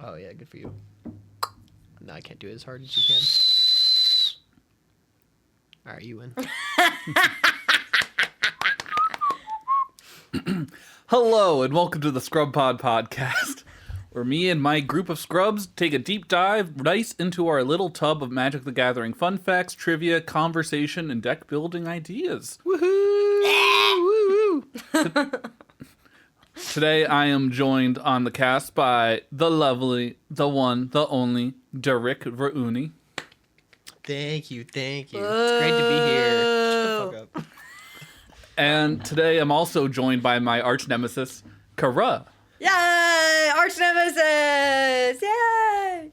Oh, yeah, good for you. No, I can't do it as hard as you can. All right, you win. Hello, and welcome to the ScrubPod podcast, where me and my group of scrubs take a deep dive nice into our little tub of Magic the Gathering fun facts, trivia, conversation, and deck building ideas. Woohoo! Woo-hoo! Today, I am joined on the cast by the lovely, the one, the only, Derek Veruni. Thank you. It's great to be here. Shut the fuck up. And today, I'm also joined by my arch nemesis, Kara. Yay! Arch nemesis! Yay!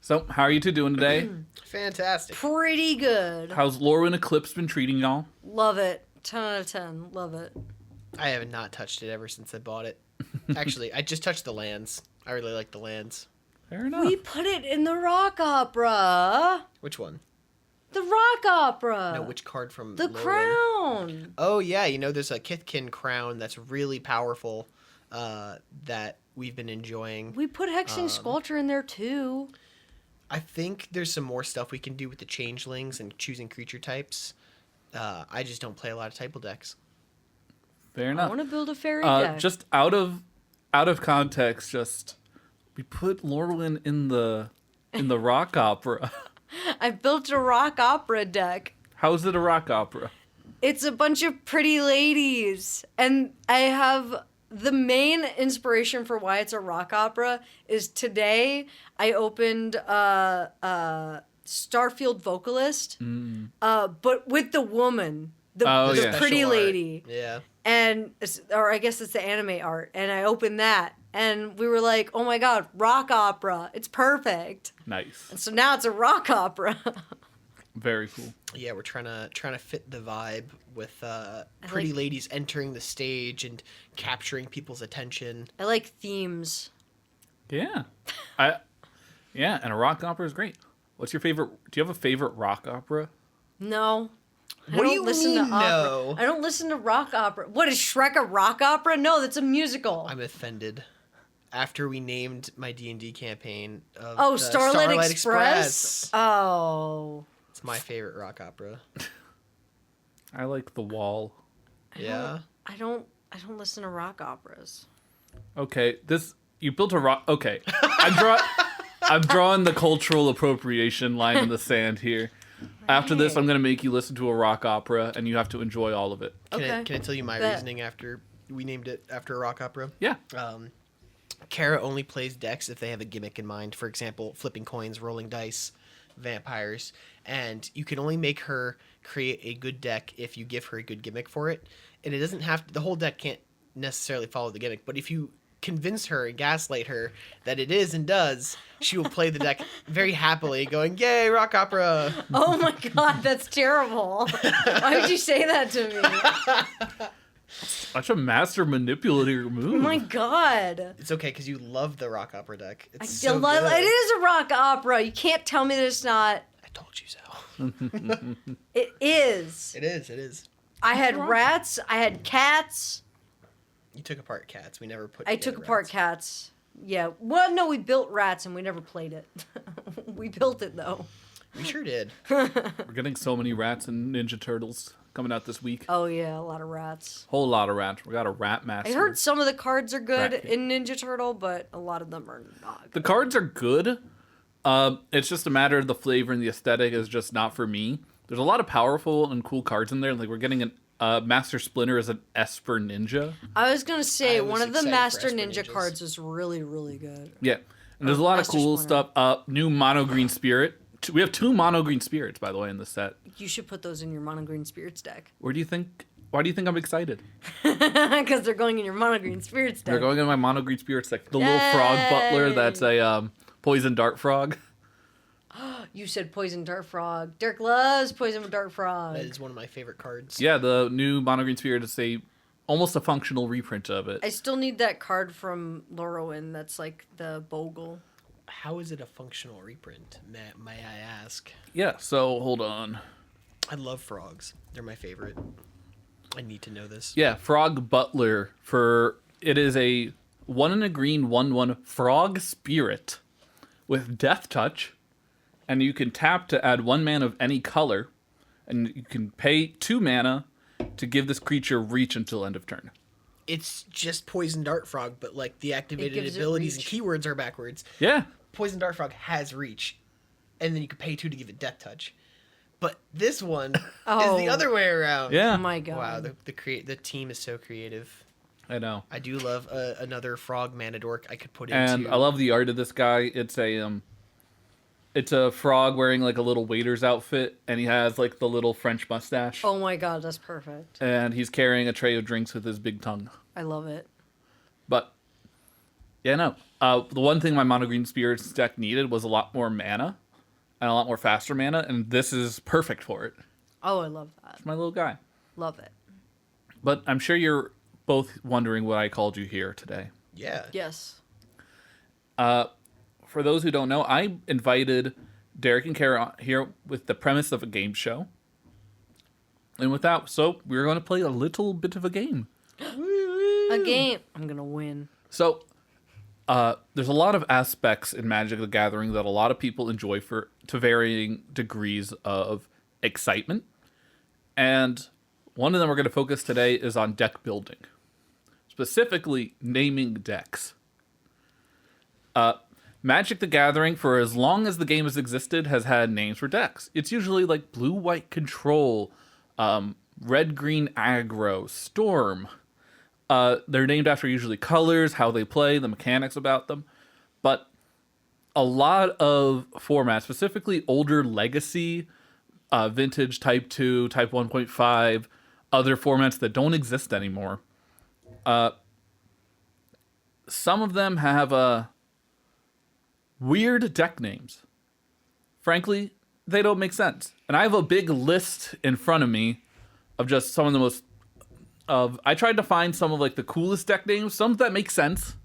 So, how are you two doing today? Fantastic. Pretty good. How's Lorwyn Eclipse been treating y'all? Love it. 10 out of 10. Love it. I have not touched it ever since I bought it. Actually, I just touched the lands. I really like the lands. Fair enough. We put it in the rock opera. Which one? The rock opera. No, which card from The Lorwyn? crown. Oh, yeah. You know, there's a Kithkin crown that's really powerful that we've been enjoying. We put Hexing Sculpture in there too. I think there's some more stuff we can do with the changelings and choosing creature types. I just don't play a lot of typal decks. Fair I enough. want to build a fairy deck. Just out of context, we put Lorwyn in the rock opera. I built a rock opera deck. How is it a rock opera? It's a bunch of pretty ladies. And I have the main inspiration for why it's a rock opera is today I opened Starfield Vocalist, but with the woman, the pretty lady. Yeah. And, or I guess it's the anime art. And I opened that. And we were like, oh my God, rock opera. It's perfect. Nice. And so now it's a rock opera. Very cool. Yeah, we're trying to fit the vibe with pretty ladies entering the stage and capturing people's attention. I like themes. Yeah. And a rock opera is great. What's your favorite? Do you have a favorite rock opera? No. What do you mean, opera. no? I don't listen to rock opera. What, is Shrek a rock opera? No, that's a musical. I'm offended. After we named my D&D campaign of Starlight Express? Oh. It's my favorite rock opera. I like The Wall. Yeah. I don't listen to rock operas. Okay, you built a rock. Okay, I'm drawing the cultural appropriation line in the sand here. After this, I'm gonna make you listen to a rock opera, and you have to enjoy all of it. Can I tell you my reasoning after we named it after a rock opera? Yeah. Kara only plays decks if they have a gimmick in mind. For example, flipping coins, rolling dice, vampires. And you can only make her create a good deck if you give her a good gimmick for it. And it doesn't have to, the whole deck can't necessarily follow the gimmick. But if you convince her and gaslight her that it is and does, she will play the deck very happily, going, yay, rock opera. Oh my God, that's terrible. Why would you say that to me? Such a master manipulator move. Oh my God. It's okay, because you love the rock opera deck. It's I so still love good. it. Is a rock opera. You can't tell me that it's not. I told you so. It is. It is. I had rats. I had cats. You took apart cats. We never put I together took apart rats. cats. Yeah. Well, no, we built rats and we never played it. We built it though. We sure did. We're getting so many rats and Ninja Turtles coming out this week. Oh yeah, a lot of rats. Whole lot of rats. We got a rat master. I heard some of the cards are good Rat in Ninja Turtle, but a lot of them are not good. The cards are good. It's just a matter of the flavor and the aesthetic is just not for me. There's a lot of powerful and cool cards in there. Like we're getting Master Splinter as an Esper Ninja. I was gonna say I was one of the excited for Master Esper Ninja Ninjas. cards is really, really good. Yeah. And there's a lot of Master cool Splinter. stuff. New Mono Green Spirit. We have 2 Mono Green Spirits, by the way, in this set. You should put those in your Mono Green Spirits deck. Why do you think I'm excited? Because they're going in your Mono Green Spirits deck. They're going in my Mono Green Spirits deck. The little frog butler that's a poison dart frog. You said Poison Dart Frog. Dirk loves Poison Dart Frog. That is one of my favorite cards. Yeah, the new Mono Green Spirit is almost a functional reprint of it. I still need that card from Lorwyn that's like the Bogle. How is it a functional reprint, may I ask? Yeah, so hold on. I love frogs. They're my favorite. I need to know this. Yeah, Frog Butler it is a 1 and a green 1/1 Frog Spirit with Death Touch, and you can tap to add 1 mana of any color, and you can pay 2 mana to give this creature reach until end of turn. It's just Poison Dart Frog, but like the activated gives it abilities and reach. keywords are backwards. Yeah. Poison Dart Frog has reach, and then you can pay 2 to give it Death Touch. But this one is the other way around. Yeah. Oh my god. Wow, the team is so creative. I know. I do love another frog mana dork I could put And into. I love the art of this guy. It's a frog wearing like a little waiter's outfit, and he has like the little French mustache. Oh my god, that's perfect. And he's carrying a tray of drinks with his big tongue. I love it. But yeah, no. The one thing my Mono Green Spirits deck needed was a lot more mana and a lot more faster mana, and this is perfect for it. Oh, I love that. It's my little guy. Love it. But I'm sure you're both wondering what I called you here today. Yeah. Yes. For those who don't know, I invited Derek and Kara here with the premise of a game show. And with that, so we're going to play a little bit of a game. A game. I'm gonna win. So, there's a lot of aspects in Magic the Gathering that a lot of people enjoy to varying degrees of excitement. And one of them we're going to focus today is on deck building. Specifically, naming decks. Magic the Gathering, for as long as the game has existed, has had names for decks. It's usually like blue-white control, red-green aggro, storm. They're named after usually colors, how they play, the mechanics about them. But a lot of formats, specifically older legacy, vintage Type 2, Type 1.5, other formats that don't exist anymore, some of them have weird deck names. Frankly, they don't make sense. And I have a big list in front of me of just some of the most I tried to find some of like the coolest deck names, some that make sense,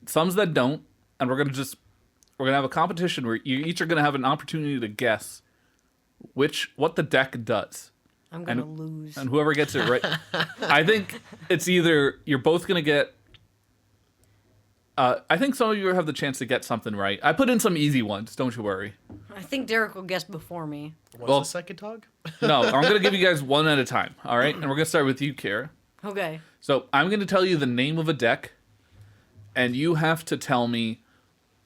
some that don't, and we're gonna have a competition where you each are gonna have an opportunity to guess what the deck does. I'm gonna lose. And whoever gets it right, I think it's either you're both gonna get. I think some of you have the chance to get something right. I put in some easy ones, don't you worry. I think Derek will guess before me. What's Well- the second dog? No, I'm gonna give you guys one at a time. All right, and we're gonna start with you, Kara. Okay. So I'm going to tell you the name of a deck, and you have to tell me.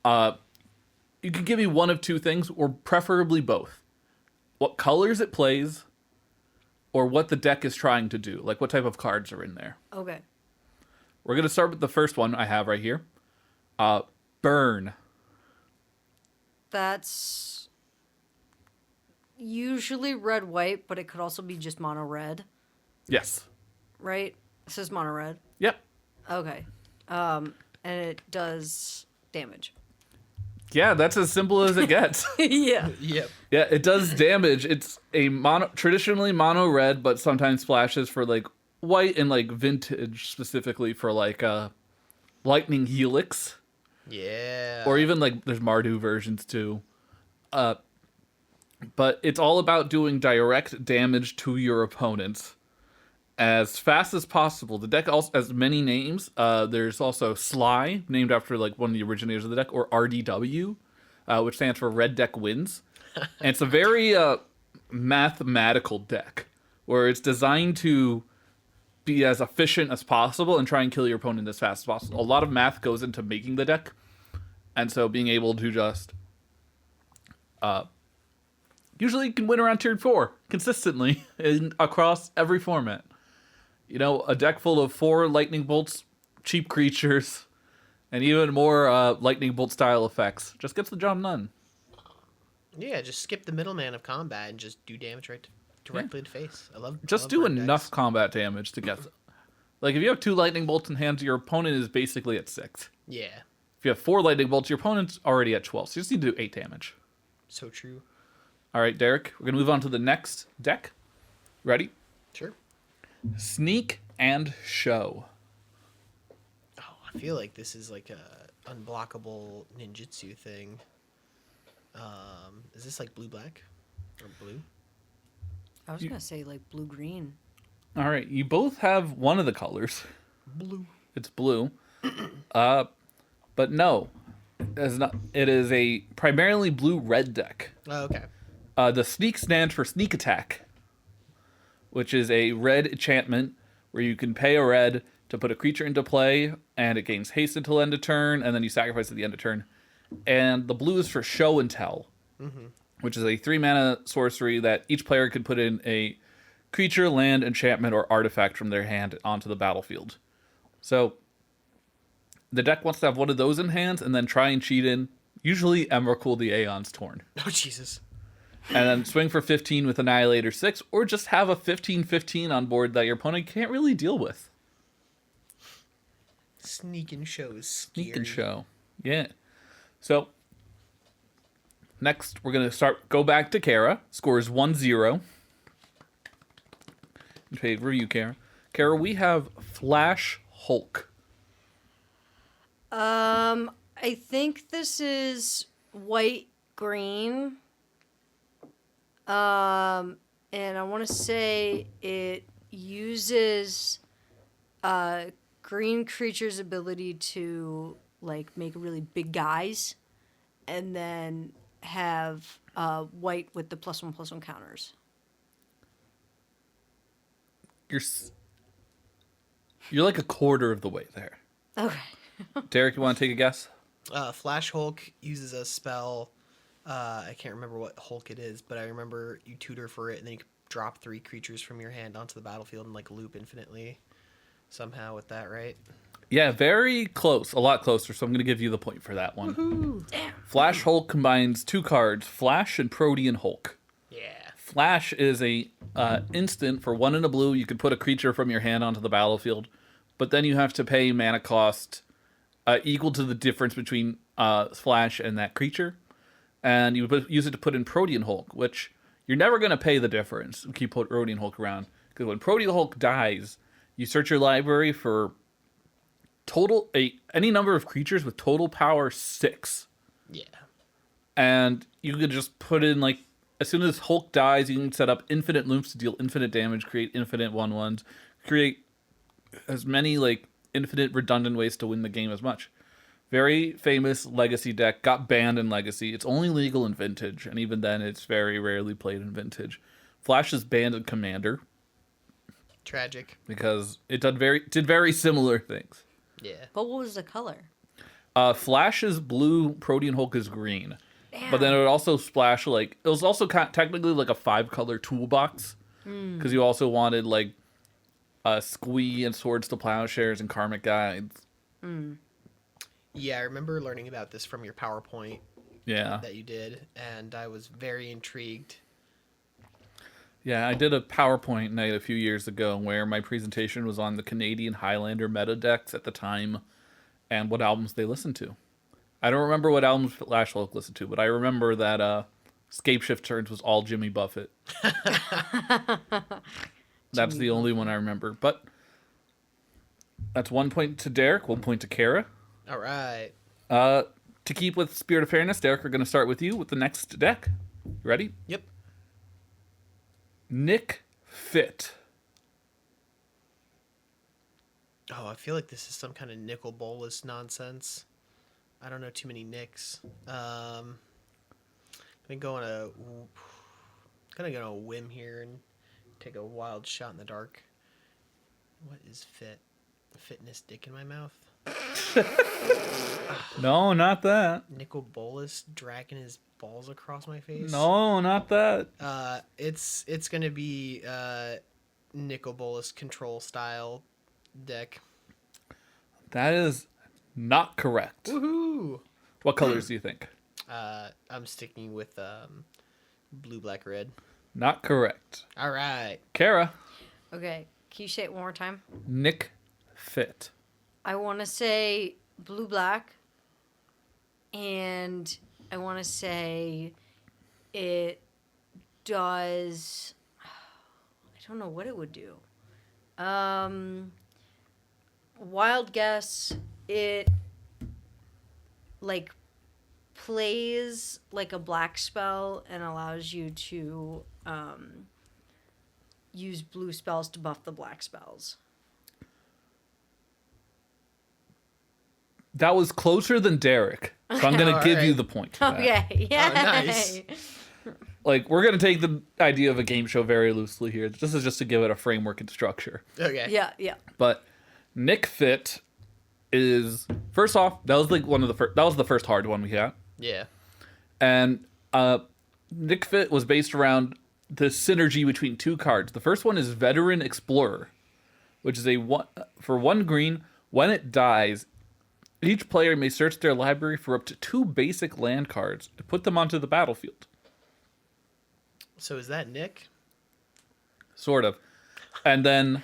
You can give me one of two things, or preferably both. What colors it plays, or what the deck is trying to do, like what type of cards are in there. Okay. We're going to start with the first one I have right here. Burn. That's usually red-white, but it could also be just mono-red, Yes. right? This is mono-red. Yep. Okay. And it does damage. Yeah, that's as simple as it gets. Yeah. Yep. Yeah, it does damage. It's a traditionally mono red, but sometimes splashes for like white and like vintage specifically for like lightning helix, Yeah. or even like there's Mardu versions too. But it's all about doing direct damage to your opponents as fast as possible. The deck also has many names. There's also Sly, named after like one of the originators of the deck, or RDW, which stands for Red Deck Wins. And it's a very mathematical deck where it's designed to be as efficient as possible and try and kill your opponent as fast as possible. A lot of math goes into making the deck, and so being able to just usually you can win around tier 4 consistently across every format. You know, a deck full of 4 lightning bolts, cheap creatures, and even more lightning bolt style effects just gets the job done. Yeah, just skip the middleman of combat and just do damage directly in the face. I love. Just I love do burn enough decks. combat damage to get. Like if you have 2 lightning bolts in hand, your opponent is basically at 6. Yeah, If you have 4 lightning bolts, your opponent's already at 12. So you just need to do 8 damage. so true. All right, Derek, we're gonna move on to the next deck. Ready? Sure. Sneak and Show. Oh, I feel like this is like a unblockable ninjutsu thing. Is this like blue black or blue? I was gonna say like blue-green. All right, you both have one of the colors. Blue. It's blue. But no, it's not. It is a primarily blue-red deck. Oh, okay. The sneak stands for sneak attack, which is a red enchantment where you can pay a red to put a creature into play, and it gains haste until end of turn, and then you sacrifice at the end of turn. And the blue is for show and tell, which is a 3-mana sorcery that each player can put in a creature, land, enchantment, or artifact from their hand onto the battlefield. So the deck wants to have one of those in hand, and then try and cheat in, usually Emrakul the Aeon's Torn. Oh, Jesus. And then swing for 15 with Annihilator 6, or just have a 15/15 on board that your opponent can't really deal with. Sneak and show is scary. Sneak and show. Yeah. So, next we're going to go back to Kara. Scores 1-0. In favor of you, Kara. Kara, we have Flash Hulk. I think this is white-green. And I want to say it uses green creature's ability to like make really big guys, and then have white with the +1/+1 counters. You're like a quarter of the way there. Okay. Derek, you want to take a guess? Flash Hulk uses a spell. I can't remember what Hulk it is, but I remember you tutor for it, and then you can drop 3 creatures from your hand onto the battlefield and like loop infinitely somehow with that, right? Yeah, very close. A lot closer, so I'm going to give you the point for that one. Woohoo! Damn. Flash Hulk combines 2 cards, Flash and Protean Hulk. Yeah. Flash is a instant for 1 and a blue. You can put a creature from your hand onto the battlefield, but then you have to pay mana cost equal to the difference between Flash and that creature. And you use it to put in Protean Hulk, which you're never going to pay the difference. Keep Protean Hulk around. Because when Protean Hulk dies, you search your library for any number of creatures with total power 6. Yeah. And you could just put in, like, as soon as Hulk dies, you can set up infinite loops to deal infinite damage, create infinite 1/1s, create as many, like, infinite redundant ways to win the game as much. Very famous Legacy deck, got banned in Legacy. It's only legal in Vintage, and even then it's very rarely played in Vintage. Flash is banned in Commander. Tragic. Because it did very similar things. Yeah. But what was the color? Flash is blue, Protean Hulk is green. Damn. But then it would also splash, like, it was also technically like a 5-color toolbox. Because you also wanted, like, Squee and Swords to Plowshares and Karmic Guides. Yeah, I remember learning about this from your PowerPoint Yeah. that you did, and I was very intrigued. Yeah, I did a PowerPoint night a few years ago where my presentation was on the Canadian Highlander meta decks at the time and what albums they listened to. I don't remember what albums Flash Hulk listened to, but I remember that Scapeshift Turns was all Jimmy Buffett. That's the only one I remember. But that's 1 point to Derek, 1 point to Kara. All right. To keep with Spirit of Fairness, Derek, we're going to start with you with the next deck. You ready? Yep. Nick Fit. Oh, I feel like this is some kind of nickel bolus nonsense. I don't know too many Nicks. I'm gonna go on a whim here and take a wild shot in the dark. What is fit? Fitness dick in my mouth. No, not that. Nicol Bolas dragging his balls across my face. No, not that. It's gonna be Nicol Bolas control style deck. That is not correct. Woohoo! What colors do you think? I'm sticking with blue, black, red. Not correct. All right. Kara. Okay, can you say it one more time? Nick Fit. I want to say blue black, and I want to say it does. I don't know what it would do. Wild guess. It like plays like a black spell and allows you to use blue spells to buff the black spells. That was closer than Derek, so I'm going to give you the point. for that. Okay. Yeah. Oh, nice. Like, we're going to take the idea of a game show very loosely here. This is just to give it a framework and structure. Okay. Yeah. Yeah. But Nick Fit is, first off, that was like that was the first hard one we got. Yeah. And Nick Fit was based around the synergy between two cards. The first one is Veteran Explorer, which is for 1 green. When it dies, each player may search their library for up to 2 basic land cards and put them onto the battlefield. So is that Nick? Sort of. And then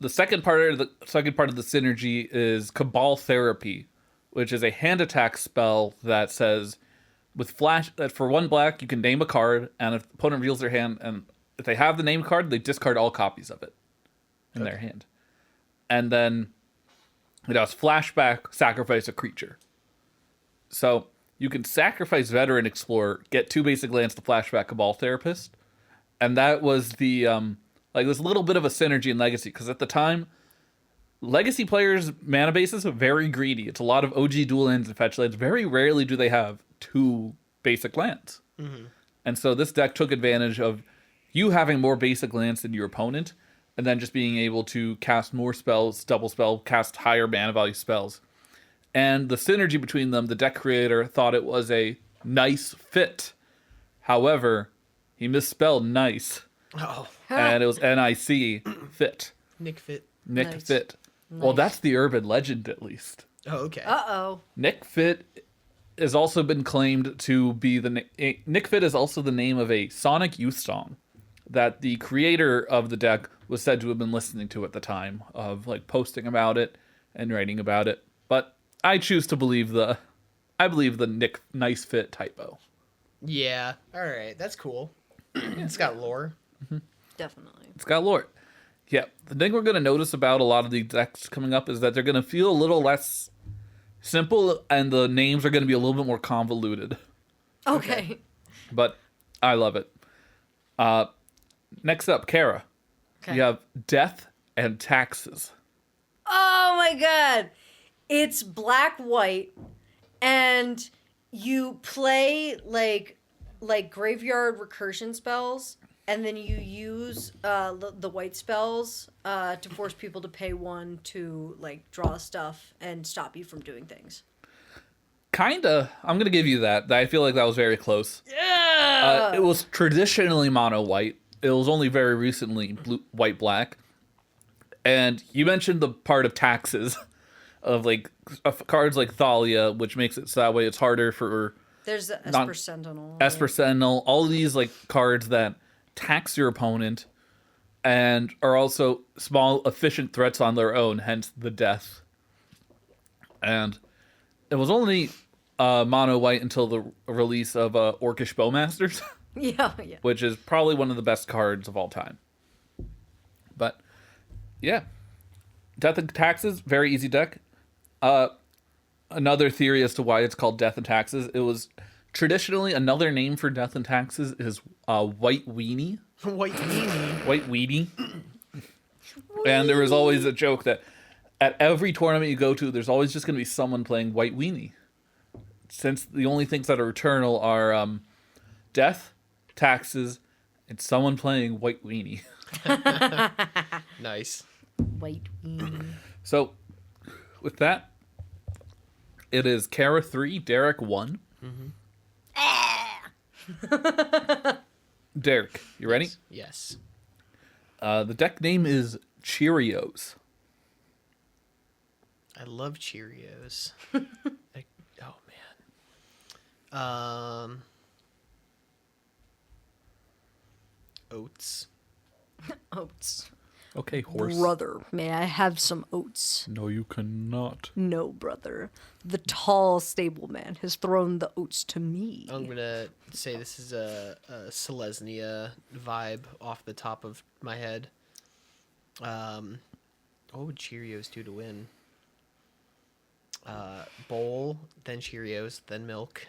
the second part of the synergy is Cabal Therapy, which is a hand attack spell that says with flash that for 1 black you can name a card, and if the opponent reveals their hand, and if they have the name card, they discard all copies of it in their hand. And then it has flashback, sacrifice a creature. So you can sacrifice Veteran Explorer, get 2 basic lands to flashback Cabal Therapist, and that was the there's a little bit of a synergy in Legacy, because at the time, Legacy players' mana bases are very greedy. It's a lot of OG dual lands and fetch lands. Very rarely do they have 2 basic lands. Mm-hmm. And so this deck took advantage of you having more basic lands than your opponent, and then just being able to cast more spells, double spell, cast higher mana value spells. And the synergy between them, the deck creator thought it was a nice fit. However, he misspelled nice. Oh. And it was N-I-C, fit. Nick Fit. Nick Nice. Fit. Well, that's the urban legend, at least. Oh, okay. Uh-oh. Nick Fit has also been claimed to be Nick Fit is also the name of a Sonic Youth song that the creator of the deck was said to have been listening to at the time of like posting about it and writing about it. But I choose to believe the Nick Nice Fit typo. Yeah. All right. That's cool. It's got lore. Definitely. It's got lore. Yeah, the thing we're going to notice about a lot of these decks coming up is that they're going to feel a little less simple, and the names are going to be a little bit more convoluted. Okay. But I love it. Next up, Kara. Okay. You have Death and Taxes. Oh my god. It's black white, and you play like graveyard recursion spells, and then you use the white spells to force people to pay 1 to like draw stuff and stop you from doing things. Kinda. I'm going to give you that. I feel like that was very close. Yeah. It was traditionally mono white. It was only very recently white black. And you mentioned the part of taxes of like cards like Thalia, which makes it so that way it's harder for There's the Esper Sentinel. Esper Sentinel, all of these like cards that tax your opponent and are also small efficient threats on their own, hence the death. And it was only mono white until the release of Orcish Bowmasters, Yeah. which is probably one of the best cards of all time. But yeah, Death and Taxes, very easy deck. Another theory as to why it's called Death and Taxes, it was traditionally another name for Death and Taxes is White Weenie. White meanie. White Weenie. And there was always a joke that at every tournament you go to, there's always just going to be someone playing White Weenie. Since the only things that are eternal are Death, Taxes, and someone playing White Weenie. Nice. White weenie. So, with that, it is Kara 3, Derek 1. Derek, you ready? Yes. The deck name is Cheerios. I love Cheerios. Oh man. Oats. Oats. Okay, horse. Brother, may I have some oats? No, you cannot. No, brother. The tall stableman has thrown the oats to me. I'm gonna say this is a Selesnya vibe off the top of my head. What would Cheerios do to win? Bowl, then Cheerios, then milk.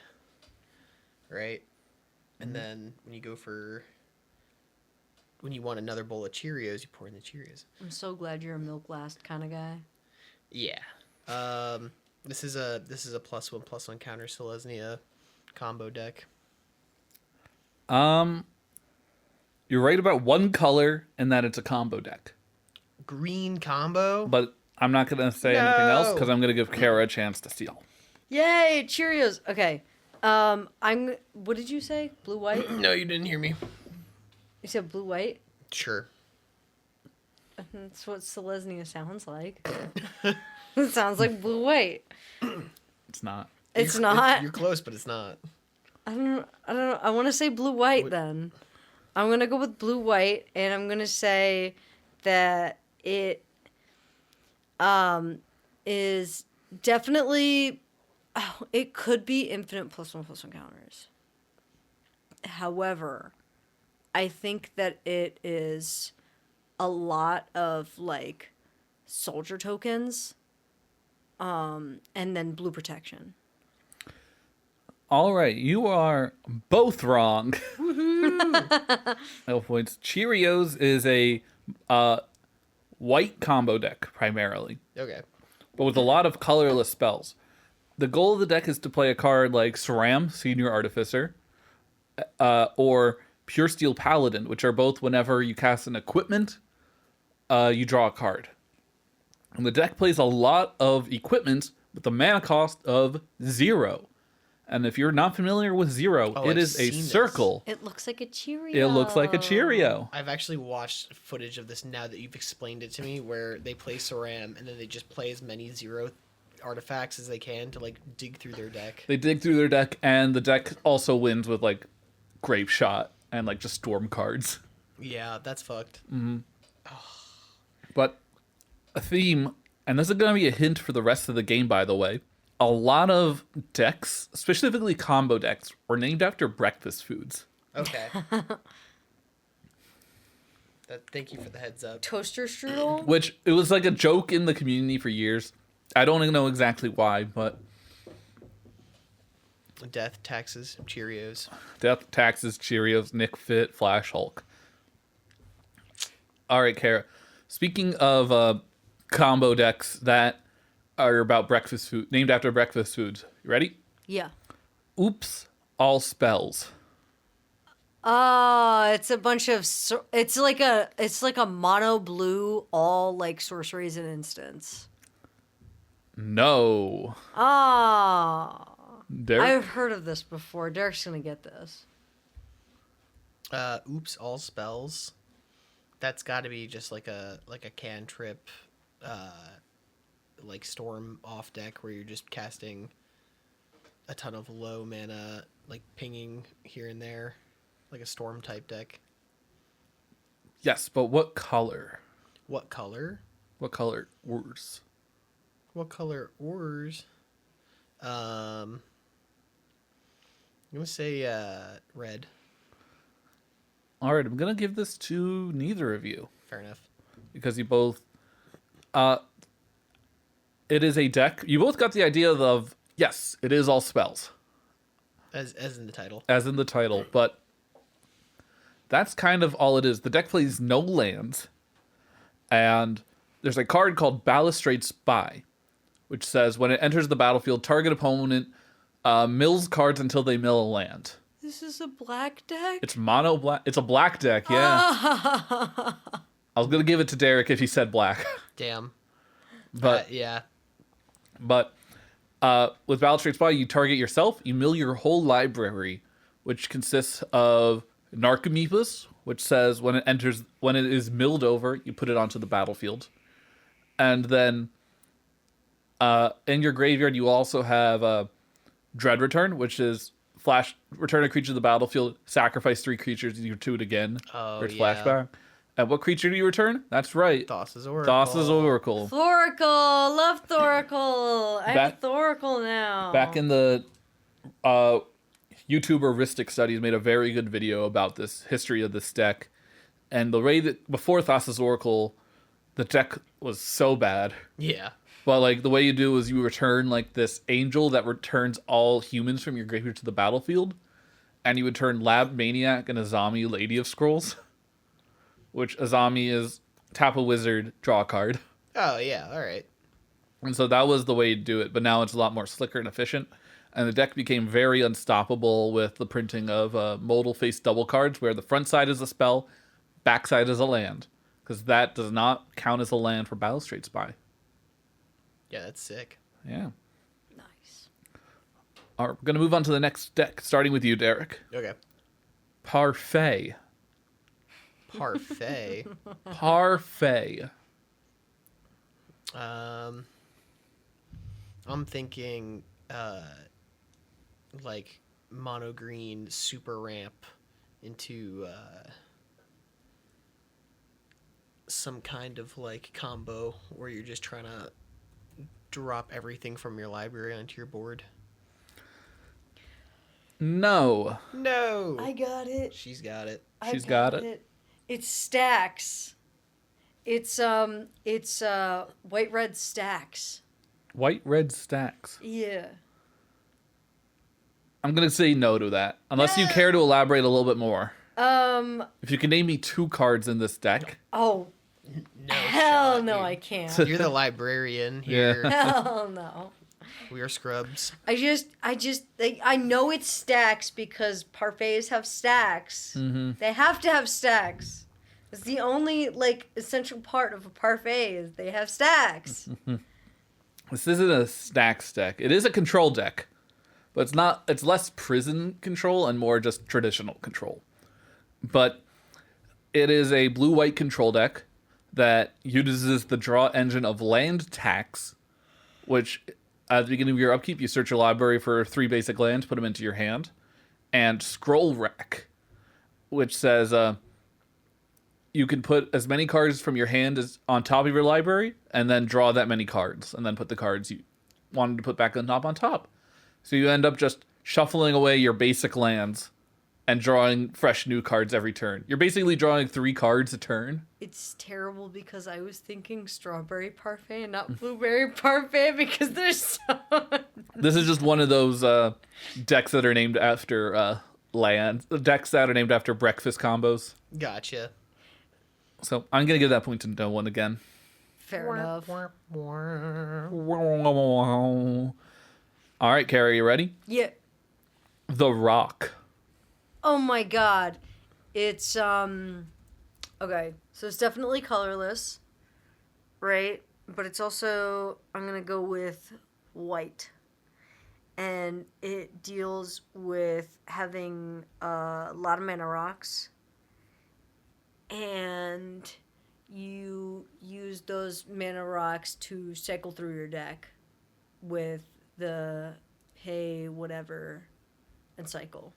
Right? And then when you want another bowl of Cheerios, you pour in the Cheerios. I'm so glad you're a milk last kind of guy. Yeah. This is a +1/+1 counter Selesnya combo deck. You're right about one color and that it's a combo deck. Green combo. But I'm not going to say anything else No. because I'm going to give Kara a chance to steal. Yay, Cheerios. Okay. What did you say? Blue white? No, you didn't hear me. You said blue white? Sure. That's what Selesnya sounds like. It sounds like blue white. It's not. It's You're- not. You're close, but it's not. I don't know. I want to say blue white then. I'm going to go with blue white and I'm going to say that it is definitely it could be infinite +1/+1 counters. However, I think that it is a lot of like soldier tokens and then blue protection. All right, you are both wrong. No points. Cheerios is a white combo deck primarily, Okay. but with a lot of colorless spells. The goal of the deck is to play a card like Saram, Senior Artificer, or Pure Steel Paladin, which are both whenever you cast an equipment, you draw a card. And the deck plays a lot of equipment with a mana cost of 0. And if you're not familiar with 0, Oh, it I've is a seen this. circle. It looks like a Cheerio. It looks like a Cheerio. I've actually watched footage of this now that you've explained it to me, where they play Saram and then they just play as many 0 artifacts as they can to like dig through their deck. They dig through their deck, and the deck also wins with like Grape Shot and like just storm cards. Yeah, that's fucked. But a theme, and this is going to be a hint for the rest of the game, by the way. A lot of decks, specifically combo decks, were named after breakfast foods. Okay. Thank you for the heads up. Toaster strudel. Which, it was like a joke in the community for years. I don't even know exactly why, but Death, taxes, Cheerios. Death, Taxes, Cheerios, Nick Fit, Flash Hulk. All right, Kara. Speaking of combo decks that are about breakfast food, named after breakfast foods. You ready? Yeah. Oops, all spells. It's a bunch of it's like a mono blue all like sorceries and instants. No. Derek? I've heard of this before. Derek's gonna get this. Oops, all spells. That's got to be just like a cantrip, like storm off deck where you're just casting a ton of low mana, like pinging here and there, like a storm type deck. Yes, but what color? What color? What color? Worse. What color ores? I'm gonna say red. All right, I'm going to give this to neither of you Fair enough. because you both it is a deck. You both got the idea of yes, it is all spells. As in the title. As in the title, but that's kind of all it is. The deck plays no lands, and there's a card called Balustrade Spy, which says when it enters the battlefield, target opponent mills cards until they mill a land. This is a black deck. It's mono black. It's a black deck, yeah. I was gonna give it to Derek if he said black, Damn. but Yeah. But with Balustrade Spy, you target yourself, you mill your whole library, which consists of Narcomoebas, which says when it is milled over, you put it onto the battlefield. And then in your graveyard, you also have Dread Return, which is return a creature to the battlefield, sacrifice 3 creatures, you do it again. Oh, or it's yeah. flashback. And what creature do you return? That's right. Thassa's Oracle. Thassa's Oracle. Thoracle, love Thoracle. I have Back- a Thoracle now. Back in the YouTuber Ristic Studies made a very good video about this history of this deck. And the way that before Thassa's Oracle, the deck was so bad. Yeah. But like the way you do is you return like this angel that returns all humans from your graveyard to the battlefield. And you would turn Lab Maniac and Azami Lady of Scrolls. Which Azami is tap a wizard, draw a card. Oh, yeah. All right. And so that was the way to do it, but now it's a lot more slicker and efficient. And the deck became very unstoppable with the printing of modal face double cards, where the front side is a spell, back side is a land. Because that does not count as a land for Balustrade Spy. Yeah, that's sick. Yeah. Nice. All right, we're going to move on to the next deck, starting with you, Derek. Okay. Parfait. Parfait. Parfait. I'm thinking like mono green super ramp into some kind of like combo where you're just trying to drop everything from your library onto your board. No. No. I got it. She's got it. She's got it. It's stacks. It's white red stacks. White red stacks. Yeah. I'm going to say no to that, unless you care to elaborate a little bit more. If you can name me 2 cards in this deck. Oh, No hell shot, no, dude. I can't. You're the librarian here. Hell no. We are scrubs. I just like, I know it's stacks because parfaits have stacks. Mm-hmm. They have to have stacks. It's the only like essential part of a parfait is they have stacks. This isn't a stacks deck. It is a control deck, but it's not. It's less prison control and more just traditional control. But it is a blue-white control deck that uses the draw engine of land tax, which at the beginning of your upkeep, you search your library for 3 basic lands, put them into your hand, and scroll rack, which says you can put as many cards from your hand as on top of your library, and then draw that many cards, and then put the cards you wanted to put back on top. So you end up just shuffling away your basic lands and drawing fresh new cards every turn. You're basically drawing 3 cards a turn. It's terrible because I was thinking strawberry parfait and not blueberry parfait because there's so. This is just one of those decks that are named after decks that are named after breakfast combos. Gotcha. So I'm going to give that point to no one again. Fair enough. All right, Carrie, you ready? Yeah. The Rock. Oh my god. It's okay. So it's definitely colorless, right? But it's also I'm going to go with white. And it deals with having a lot of mana rocks. And you use those mana rocks to cycle through your deck with the pay whatever and cycle.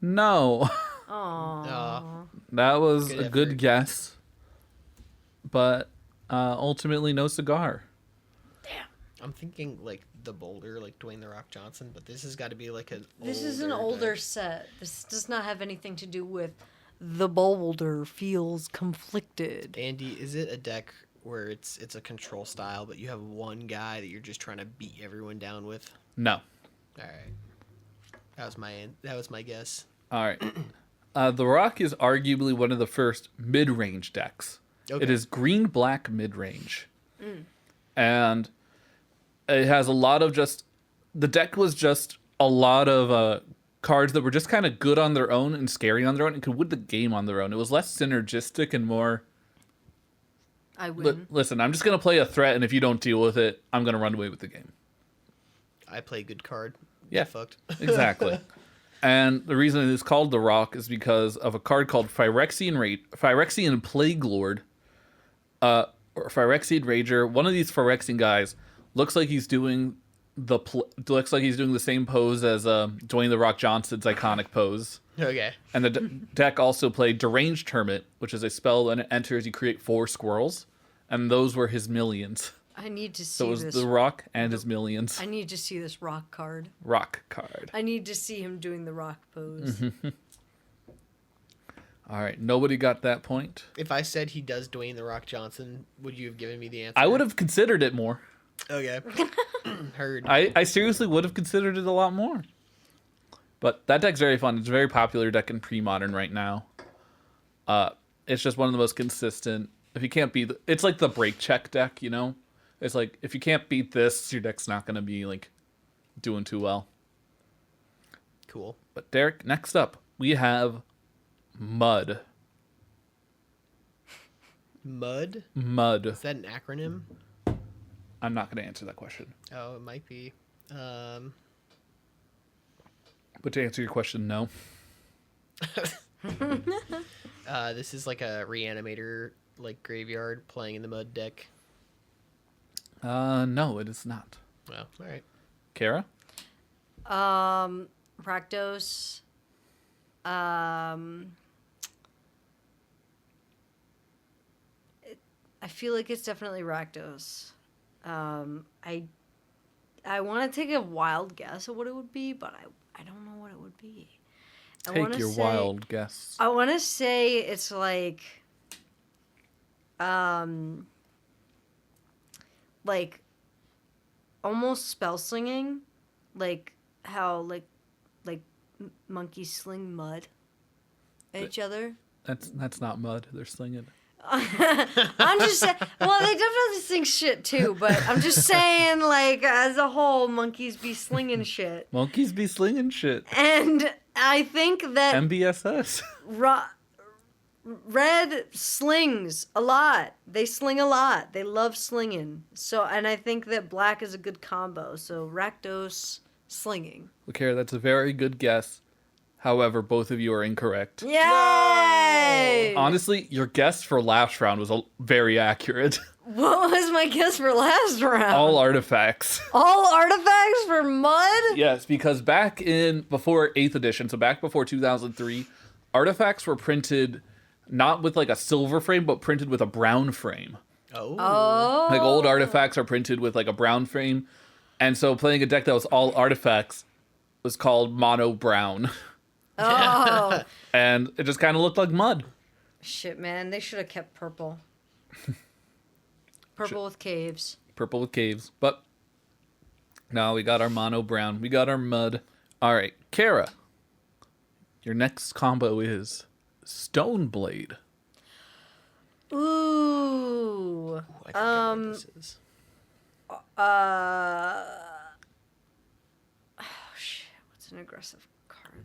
No. Aww. That was Good a effort. good guess. But ultimately, no cigar. Damn. I'm thinking like the Boulder, like Dwayne the Rock Johnson, but this has got to be like an. This is an deck. older set. This does not have anything to do with the boulder feels conflicted. Andy, is it a deck where it's a control style, but you have one guy that you're just trying to beat everyone down with? No. All right, that was my guess. All right. The Rock is arguably one of the first mid-range decks. Okay. It is green-black mid-range. And it has a lot of just... The deck was just a lot of cards that were just kind of good on their own and scary on their own and could win the game on their own. It was less synergistic and more... I win. Listen, I'm just going to play a threat, and if you don't deal with it, I'm going to run away with the game. I play good card. Yeah. Get fucked. Exactly. And the reason it is called the Rock is because of a card called Phyrexian Plague Lord, or Phyrexian Rager. One of these Phyrexian guys looks like he's doing the same pose as Dwayne the Rock Johnson's iconic pose. Okay. And the deck also played Deranged Hermit, which is a spell when it enters, you create 4 squirrels, and those were his millions. I need to see So it was this. the Rock and his millions. I need to see this rock card. Rock card. I need to see him doing the rock pose. All right, nobody got that point. If I said he does Dwayne the Rock Johnson, would you have given me the answer? I would have considered it more. Okay. Heard. I seriously would have considered it a lot more. But that deck's very fun. It's a very popular deck in pre-modern right now. It's just one of the most consistent If you can't beat, it's like the break check deck, you know. It's like if you can't beat this, your deck's not gonna be like doing too well. Cool. But Derek, next up we have Mud. Mud? Mud. Is that an acronym? I'm not gonna answer that question. Oh, it might be. But to answer your question, no. This is like a reanimator, like graveyard playing in the mud deck. No, it is not. Well, all right. Kara? Rakdos. I feel like it's definitely Rakdos. I want to take a wild guess at what it would be, but I don't know what it would be. Take your wild guess. I want to say it's like almost spell slinging, like how like monkeys sling mud at each other. That's not mud. They're slinging. I'm just saying. Well, they definitely sing shit too, but I'm just saying, like as a whole, monkeys be slinging shit. Monkeys be slinging shit. And I think that MBSS. Red slings a lot. They sling a lot. They love slinging. So, and I think that black is a good combo. So Rakdos slinging. Okay, that's a very good guess. However, both of you are incorrect. Yay! Honestly, your guess for last round was very accurate. What was my guess for last round? All artifacts. All artifacts for mud? Yes, because before 8th edition, so back before 2003, artifacts were printed not with like a silver frame, but printed with a brown frame. Oh. Like old artifacts are printed with like a brown frame. And so playing a deck that was all artifacts was called mono brown. Oh. And it just kind of looked like mud. Shit, man. They should have kept purple. Purple with caves. Purple with caves. But no, we got our mono brown. We got our mud. All right, Kara. Your next combo is Stone Blade. Ooh. Ooh, I think I know what this is. Oh, shit. What's an aggressive card?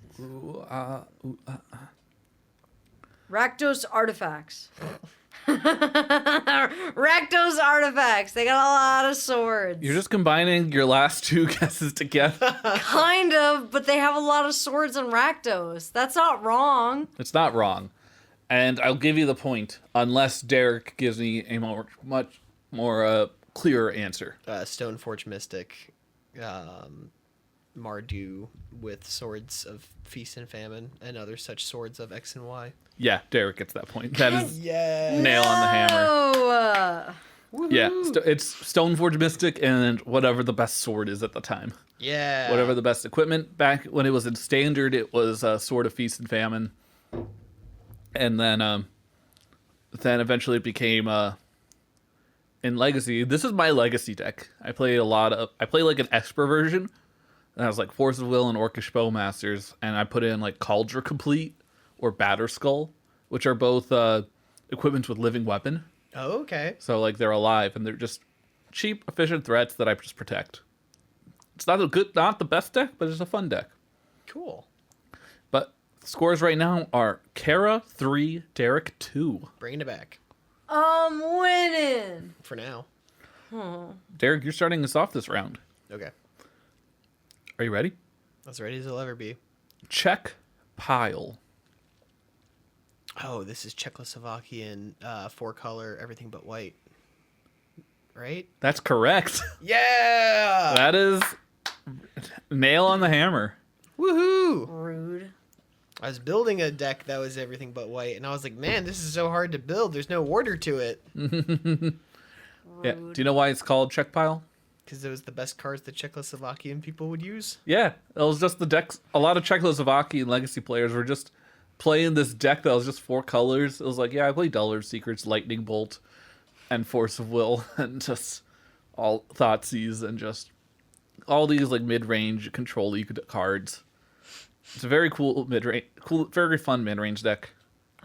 Rakdos Artifacts. Rakdos Artifacts. They got a lot of swords. You're just combining your last two guesses together. Kind of, but they have a lot of swords in Rakdos. That's not wrong. It's not wrong. And I'll give you the point, unless Derek gives me a much more clearer answer. Stoneforge Mystic. Mardu with swords of Feast and Famine and other such swords of X and Y. Yeah, Derek gets that point. That is Yeah. nail on the hammer. Oh. Yeah, it's Stoneforge Mystic and whatever the best sword is at the time. Yeah. Whatever the best equipment. Back when it was in Standard, it was Sword of Feast and Famine. And then eventually it became in Legacy. This is my Legacy deck. I play like an Esper version. And I was like Force of Will and Orcish Bowmasters, and I put in like Cauldron Complete or Batter Skull, which are both equipment with living weapon. Oh, okay. So like they're alive and they're just cheap, efficient threats that I just protect. It's not the best deck, but it's a fun deck. Cool. But the scores right now are Kara 3, Derek 2. Bringing it back I'm winning. for now. Derek, you're starting us off this round. Okay. Are you ready? As ready as I'll ever be. Check pile. Oh, this is Czechoslovakian 4-color, everything but white. Right? That's correct. Yeah! That is nail on the hammer. Woohoo! Rude. I was building a deck that was everything but white, and I was like, man, this is so hard to build. There's no order to it. Yeah. Do you know why it's called check pile? Because it was the best cards the Czechoslovakian people would use. Yeah, it was just the decks. A lot of Czechoslovakian Legacy players were just playing this deck that was just 4 colors. It was like, yeah, I play Dullar's Secrets, Lightning Bolt, and Force of Will, and just all Thoughtseize, and just all these like mid-range control cards. It's a very cool mid-range, very fun mid-range deck.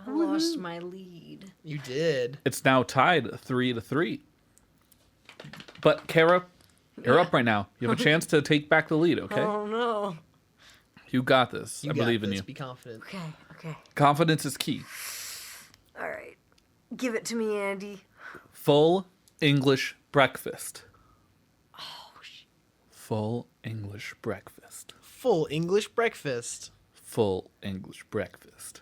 I lost my lead. You did. It's now tied 3-3. But Kara, you're up right now. You have a chance to take back the lead, okay? Oh no. You got this. I believe in this. you. Be confident. Okay. Confidence is key. All right. Give it to me, Andy. Full English breakfast. Oh, shit. Full English breakfast. Full English breakfast. Full English breakfast.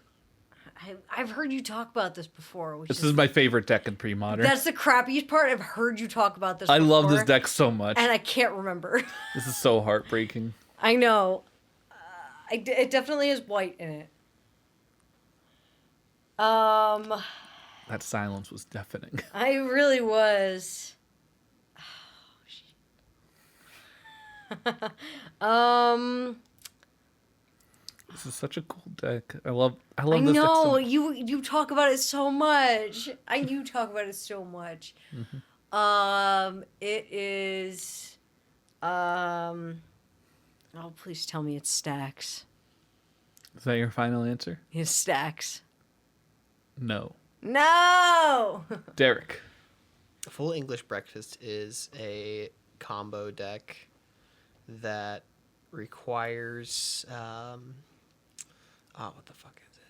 I've heard you talk about this before. This is my favorite deck in pre-modern. That's the crappiest part. I've heard you talk about this I before, love this deck so much. and I can't remember. This is so heartbreaking. I know. It definitely has white in it. That silence was deafening. I really was. Oh, This is such a cool deck. I love I this deck so know much. you talk about it so much. You talk about it so much. It is. Oh, please tell me it's stacks. Is that your final answer? It's stacks. No. No. Derek. Full English breakfast is a combo deck that requires. What the fuck is it?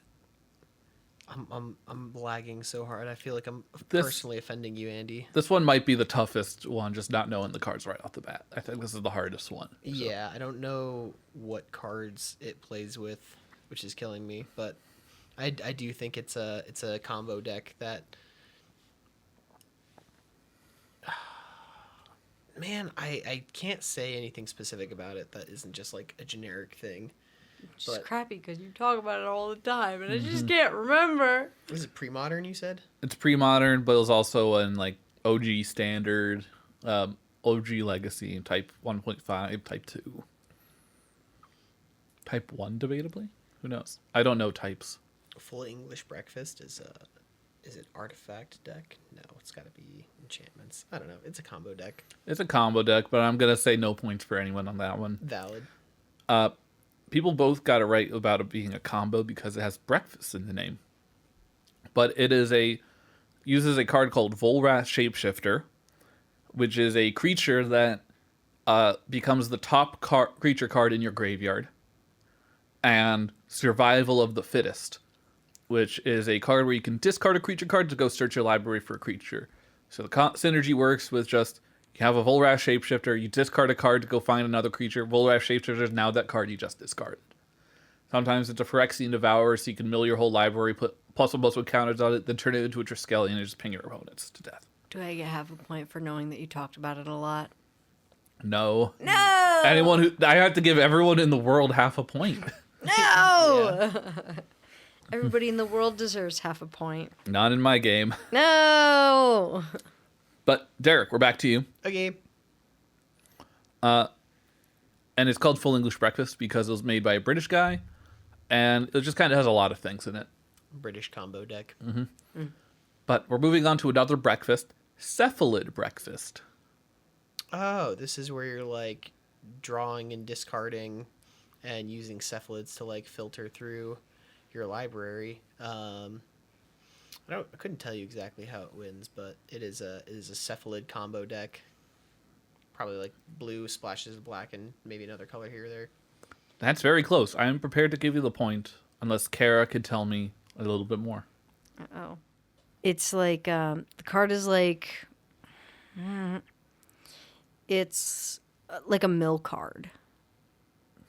I'm lagging so hard. I feel like I'm personally offending you, Andy. This one might be the toughest one, just not knowing the cards right off the bat. I think this is the hardest one. So. Yeah, I don't know what cards it plays with, which is killing me. But I do think it's a combo deck that. Man, I can't say anything specific about it that isn't just like a generic thing. It's just crappy because you talk about it all the time, and I just can't remember. Is it pre-modern, you said? It's pre-modern, but it was also in like OG standard, OG legacy, type 1.5, type 2. Type 1, debatably? Who knows? I don't know types. Full English breakfast is it artifact deck? No, it's got to be enchantments. I don't know. It's a combo deck. It's a combo deck, but I'm going to say no points for anyone on that one. Valid. People both got it right about it being a combo because it has breakfast in the name. But it uses a card called Volrath Shapeshifter, which is a creature that becomes the top creature card in your graveyard. And Survival of the Fittest, which is a card where you can discard a creature card to go search your library for a creature. So the synergy works with just, you have a Volrath Shapeshifter, you discard a card to go find another creature. Volrath Shapeshifter is now that card you just discarded. Sometimes it's a Phyrexian Devourer, so you can mill your whole library, put +1/+1 counters on it, then turn it into a Triskelion and just ping your opponents to death. Do I get half a point for knowing that you talked about it a lot? No. No. I have to give everyone in the world half a point. No. Everybody in the world deserves half a point. Not in my game. No. But Derek, we're back to you. Okay. And it's called Full English Breakfast because it was made by a British guy, and it just kind of has a lot of things in it. British combo deck. But we're moving on to another breakfast, Cephalid Breakfast. Oh, this is where you're like drawing and discarding and using cephalids to like filter through your library. I couldn't tell you exactly how it wins, but it is a cephalid combo deck. Probably like blue splashes of black and maybe another color here or there. That's very close. I am prepared to give you the point, unless Kara could tell me a little bit more. Uh-oh. It's like, the card is like, it's like a mill card.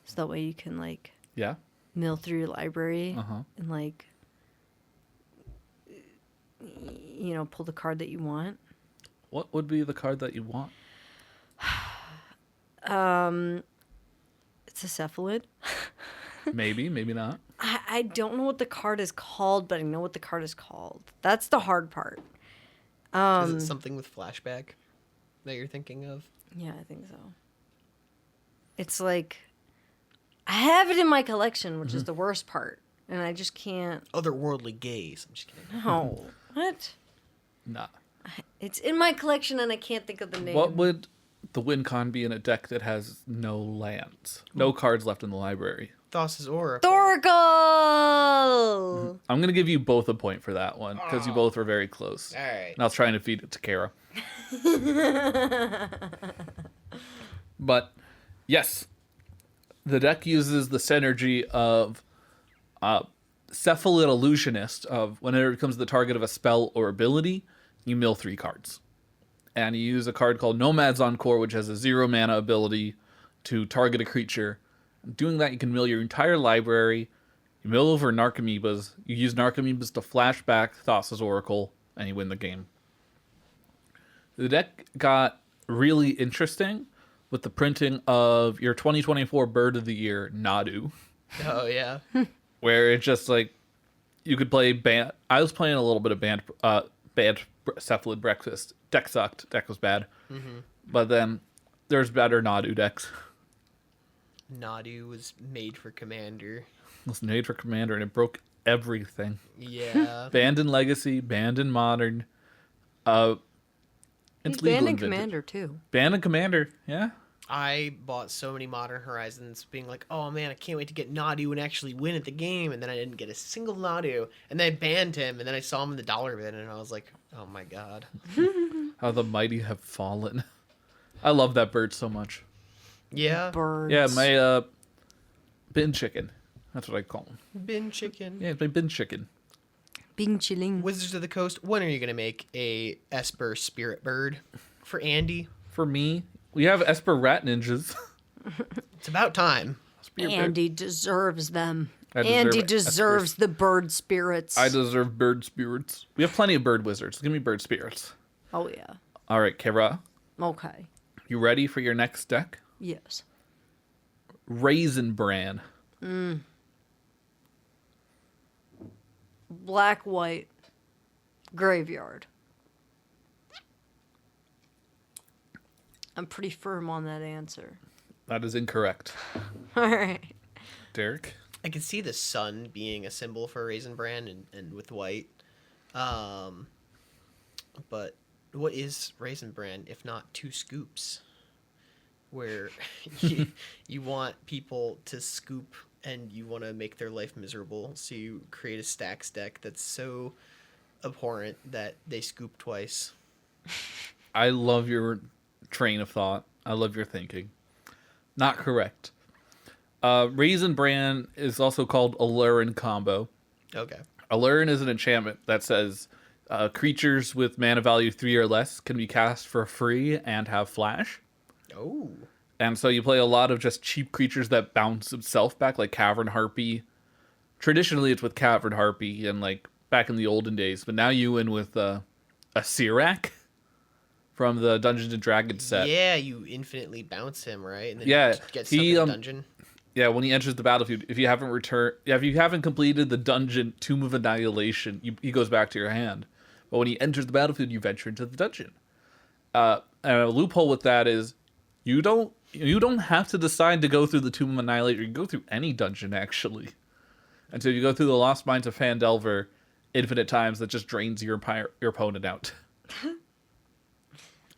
So that way you can like Yeah? mill through your library Uh-huh. and like, pull the card that you want. What would be the card that you want? It's a cephalid. Maybe, maybe not. I don't know what the card is called, but I know what the card is called. That's the hard part. Is it something with flashback that you're thinking of? Yeah, I think so. It's like, I have it in my collection, which is the worst part, and I just can't. Otherworldly gaze. I'm just kidding. No. What? Nah. It's in my collection, and I can't think of the name. What would the win con be in a deck that has no lands? No cards left in the library. Thassa's Oracle. Thoracle! I'm going to give you both a point for that one, because you both were very close. All right. And I was trying to feed it to Kara. But, yes. The deck uses the synergy of Cephalid Illusionist, of whenever it becomes the target of a spell or ability, you mill 3 cards. And you use a card called Nomad's Encore, which has a 0 mana ability to target a creature. Doing that, you can mill your entire library. You mill over Narcomoebas. You use Narcomoebas to flash back Thassa's Oracle, and you win the game. The deck got really interesting with the printing of your 2024 Bird of the Year, Nadu. Oh, yeah. Where it's just like, you could play band. I was playing a little bit of band Cephalid Breakfast. Deck sucked. Deck was bad. Mm-hmm. But then there's better Nadu decks. Nadu was made for Commander. It was made for Commander, and it broke everything. Yeah. Banned in Legacy, banned in Modern. He's It's banned legal in Vintage. Commander, too. Banned in Commander, yeah. I bought so many Modern Horizons being like, oh man, I can't wait to get Nadu and actually win at the game. And then I didn't get a single Nadu. And then I banned him. And then I saw him in the dollar bin. And I was like, oh my God. How the mighty have fallen. I love that bird so much. Yeah. Birds. Yeah, my bin chicken. That's what I call him. Bin chicken. Yeah, it's my bin chicken. Bing chilling. Wizards of the Coast, when are you going to make a Esper Spirit Bird for Andy? For me, we have Esper Rat Ninjas. It's about time. Spirit bird. Andy deserves them. I deserve Andy it. deserves the bird spirits. I deserve bird spirits. We have plenty of bird wizards. Give me bird spirits. Oh, yeah. All right, Kara, Okay. you ready for your next deck? Yes. Raisin Bran. Black, white, graveyard. I'm pretty firm on that answer. That is incorrect. All right. Derek? I can see the sun being a symbol for Raisin Bran and with white. But what is Raisin Bran if not 2 scoops? Where you want people to scoop and you want to make their life miserable. So you create a stacks deck that's so abhorrent that they scoop twice. I love your train of thought. I love your thinking. Not correct. Raisin Bran is also called Allurin Combo. Okay. Allurin is an enchantment that says creatures with mana value 3 or less can be cast for free and have flash. Oh. And so you play a lot of just cheap creatures that bounce itself back, like Cavern Harpy. Traditionally, it's with Cavern Harpy and like back in the olden days, but now you win with a Sirak from the Dungeons and Dragons set. Yeah, you infinitely bounce him, right? And then Yeah, you get stuck he, in the dungeon. Yeah, when he enters the battlefield, if you haven't completed the dungeon Tomb of Annihilation, he goes back to your hand. But when he enters the battlefield, you venture into the dungeon. And a loophole with that is you don't have to decide to go through the Tomb of Annihilation. You can go through any dungeon, actually. And so you go through the Lost Mines of Phandelver infinite times, that just drains your opponent out.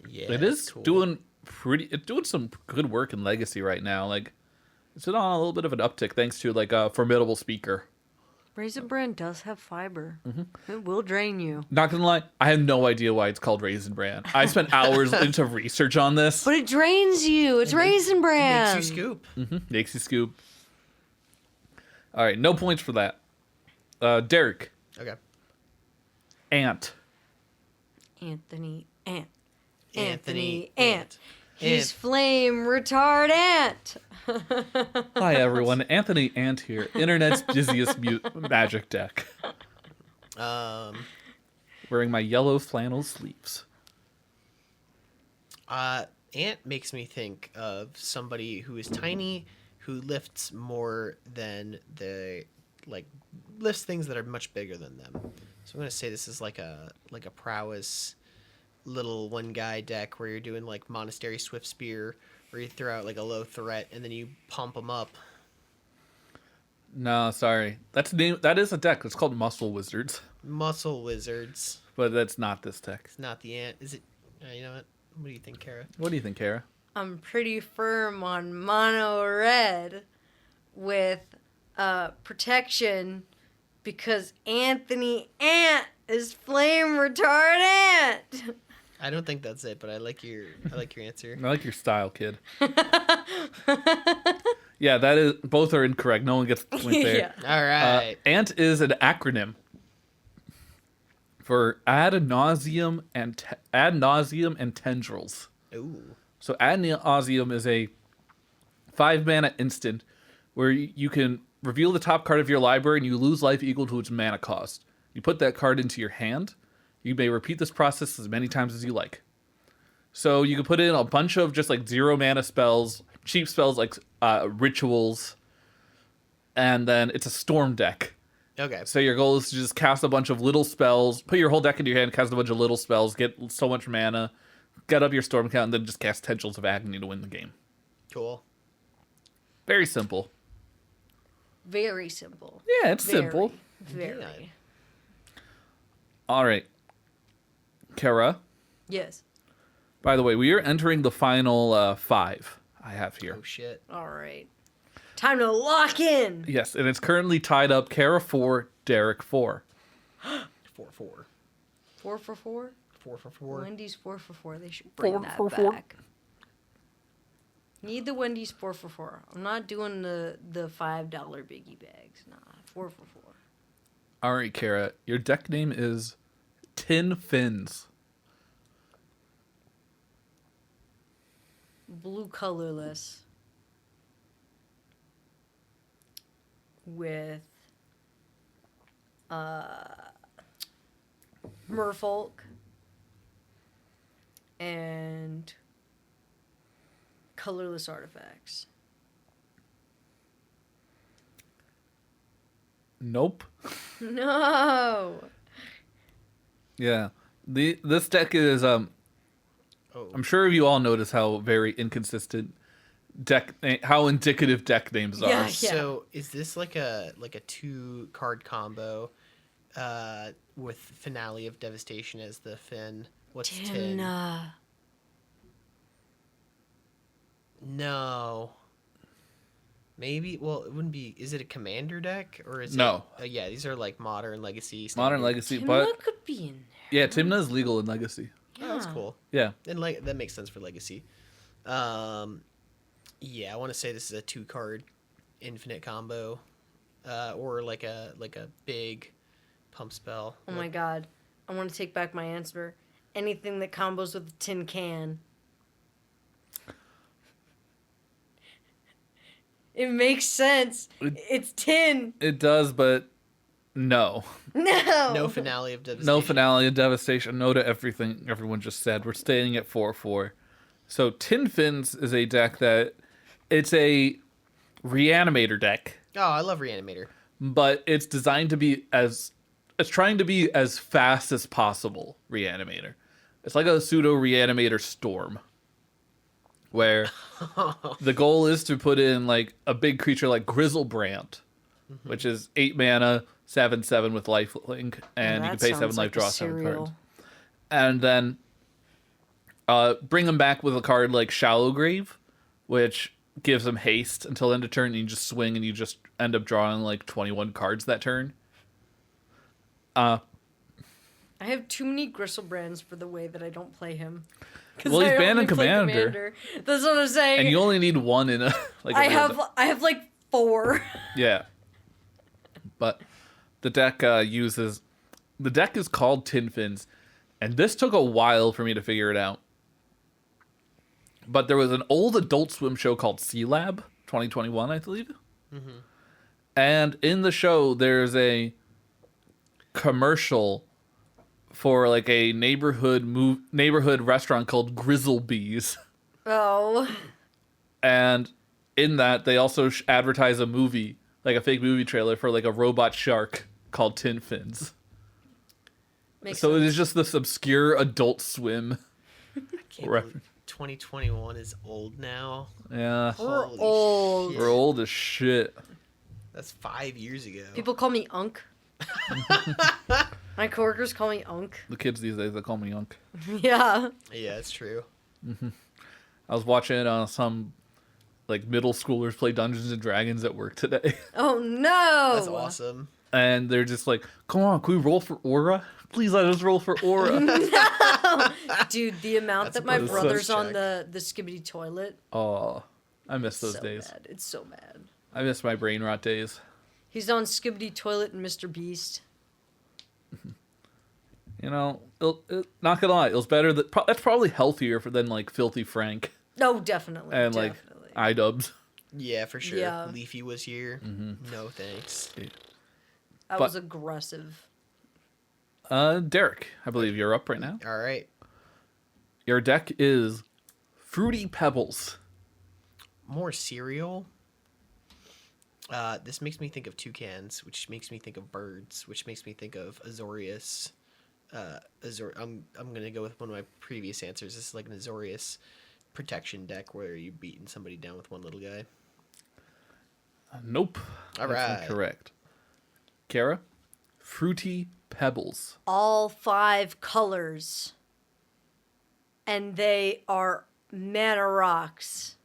Yeah, It is cool. doing some good work in Legacy right now. Like, it's on a little bit of an uptick thanks to like a formidable speaker. Raisin Bran does have fiber. It will drain you. Not gonna lie, I have no idea why it's called Raisin Bran. I spent hours into research on this. But it drains you. It's Raisin Bran. It makes you scoop. Makes you scoop. All right, no points for that. Derek, Okay. Ant. Anthony Ant. Anthony Ant. He's Ant. flame retard Ant. Hi everyone, Anthony Ant here. Internet's busiest magic deck. Wearing my yellow flannel sleeves. Ant makes me think of somebody who is tiny, who lifts more than lifts things that are much bigger than them. So I'm gonna say this is like a prowess little one guy deck where you're doing like Monastery Swift Spear, where you throw out like a low threat and then you pump them up. No, sorry. That is a deck. It's called Muscle Wizards. Muscle Wizards. But that's not this deck. It's not the Ant. Is it? You know what? What do you think, Kara? What do you think, Kara? I'm pretty firm on mono red with protection because Anthony Ant is flame retardant. I don't think that's it, but I like your answer. I like your style, kid. Yeah, that is. Both are incorrect. No one gets the point there. Yeah. All right. ANT is an acronym for ad nauseum and tendrils. Ooh. So ad nauseum is a 5-mana instant where you can reveal the top card of your library and you lose life equal to its mana cost. You put that card into your hand. You may repeat this process as many times as you like. So you can put in a bunch of just like 0 mana spells, cheap spells like rituals, and then it's a storm deck. Okay. So your goal is to just cast a bunch of little spells, put your whole deck into your hand, cast a bunch of little spells, get so much mana, get up your storm count, and then just cast Tendrils of Agony to win the game. Cool. Very simple. Very simple. Yeah, it's simple. Very. Yeah. All right. Kara, Yes. by the way, we are entering the final 5 I have here. Oh shit. All right. Time to lock in. Yes, and it's currently tied up Kara 4, Derek 4. 4-4. 4 for 4. 4-4. Wendy's 4 for 4. They should bring that 4 for 4. back. Need the Wendy's 4 for 4. I'm not doing the $5 biggie bags. Nah, 4 for 4. All right, Kara, your deck name is Tin Fins. Blue colorless. With Merfolk and colorless artifacts. Nope. No. Yeah. This deck is Oh. I'm sure you all notice how very inconsistent how indicative deck names are. Yeah. So is this like a 2-card combo with Finale of Devastation as the Fin? What's Tin? No. Maybe. Well, it wouldn't be. Is it a commander deck or is No. it? Yeah, these are like Modern Legacy. Modern standard. Legacy, Timna but could be in yeah, Timna is legal in Legacy. Oh, that's cool. Yeah. And that makes sense for Legacy. Yeah, I want to say this is a 2-card infinite combo, or like a big pump spell. Oh my god. I want to take back my answer. Anything that combos with a tin can. It makes sense. It's tin. It does, but no. No. No Finale of Devastation. No Finale of Devastation. No to everything everyone just said. We're staying at 4-4. So Tin Fins is a deck that it's a Reanimator deck, Oh, I love Reanimator. but it's designed to be it's trying to be as fast as possible. Reanimator. It's like a pseudo Reanimator Storm, where the goal is to put in like a big creature like Grizzlebrand, which is 8 mana, 7/7 with lifelink, and you can pay 7 life, draw 7 cards. And then bring them back with a card like Shallow Grave, which gives them haste until end of turn, and you just swing and you just end up drawing like 21 cards that turn. I have too many Gristlebrand's for the way that I don't play him. 'Cause Well, he's I banned only in play Commander. That's what I'm saying. And you only need one in a like. I have like 4. Yeah. But the deck the deck is called Tin Fins, and this took a while for me to figure it out. But there was an old Adult Swim show called C Lab 2021, I believe. Mm-hmm. And in the show, there's a commercial for like a neighborhood restaurant called Grizzlebees. Oh. And in that, they also advertise a movie, like a fake movie trailer for like a robot shark called Tin Fins. Makes So sense. it is just this obscure Adult Swim. I can't Right. believe 2021 is old now. Yeah. We're Holy old. shit. We're old as shit. That's 5 years ago. People call me Unk. My coworkers call me Unk. The kids these days, they call me Unk. Yeah. Yeah, it's true. I was watching some like middle schoolers play Dungeons and Dragons at work today. Oh no! That's awesome. And they're just like, come on, can we roll for Aura? Please let us roll for Aura. Dude, the amount that my bonus brother's check. on the skibbity toilet. Oh, I miss those so days. bad. It's so bad. I miss my brain rot days. He's on skibbity toilet and Mr. Beast. You know, not gonna lie, it was better. That's probably healthier than like Filthy Frank No, definitely. and definitely. like iDubbbz. Yeah, for sure. Yeah. Leafy was here. No thanks. That was aggressive. Derek, I believe you're up right now. All right. Your deck is Fruity Pebbles. More cereal. This makes me think of toucans, which makes me think of birds, which makes me think of Azorius. I'm gonna go with one of my previous answers. This is like an Azorius protection deck where you're beating somebody down with one little guy. Nope. All That's right. incorrect. Kara, Fruity Pebbles. All 5 colors. And they are mana rocks.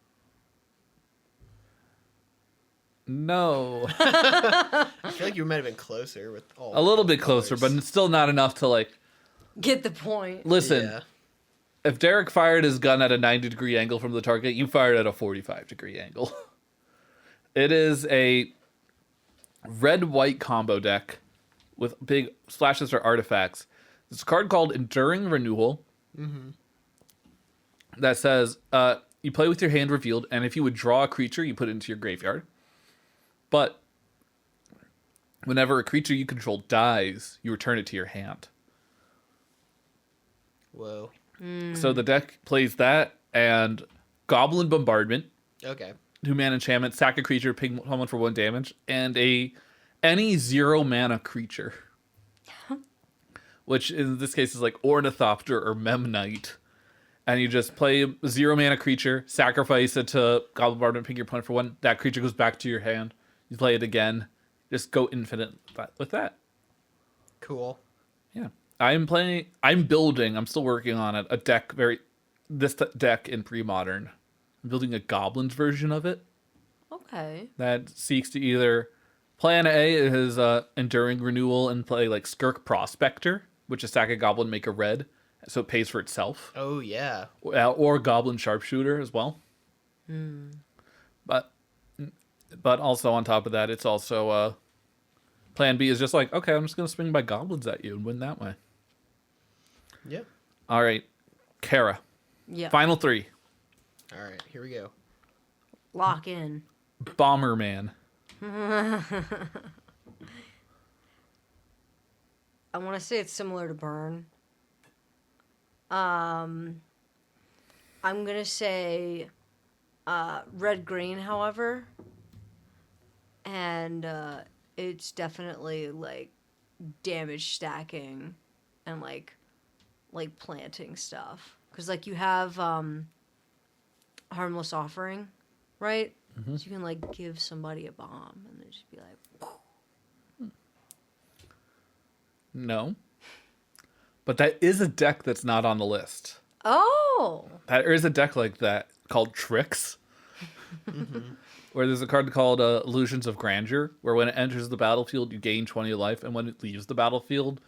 No. I feel like you might have been closer with all. A little all bit closer, colors. but it's still not enough to like. Get the point. Listen, Yeah. if Derek fired his gun at a 90-degree angle from the target, you fired at a 45-degree angle. It is a red-white combo deck with big splashes or artifacts. It's a card called Enduring Renewal that says you play with your hand revealed, and if you would draw a creature, you put it into your graveyard. But whenever a creature you control dies, you return it to your hand. Whoa. So the deck plays that and Goblin Bombardment, Okay. 2-mana enchantment, sack a creature, ping someone for 1 damage, and any 0-mana creature. Which in this case is like Ornithopter or Memnite. And you just play a 0-mana creature, sacrifice it to Goblin Bombardment, ping your opponent for 1. That creature goes back to your hand. You play it again. Just go infinite with that. Cool. Yeah. I'm building, I'm still working on it, a deck deck in pre-modern. I'm building a Goblins version of it Okay. that seeks to either plan A is Enduring Renewal and play like Skirk Prospector, which is sack a goblin, make a red, so it pays for itself. Oh yeah. Or Goblin Sharpshooter as well. But also on top of that, it's also plan B is just like, okay, I'm just going to swing my goblins at you and win that way. Yep. All right, Kara. Yeah. Final 3. All right. Here we go. Lock in. Bomberman. I want to say it's similar to Burn. I'm gonna say red green, however, and it's definitely like damage stacking and like planting stuff, because like you have harmless offering, right? So you can like give somebody a bomb and they just be like, No. But that is a deck that's not on the list. oh, There is a deck like that called Tricks. Where there's a card called Illusions of Grandeur, where when it enters the battlefield, you gain 20 life, and when it leaves the battlefield,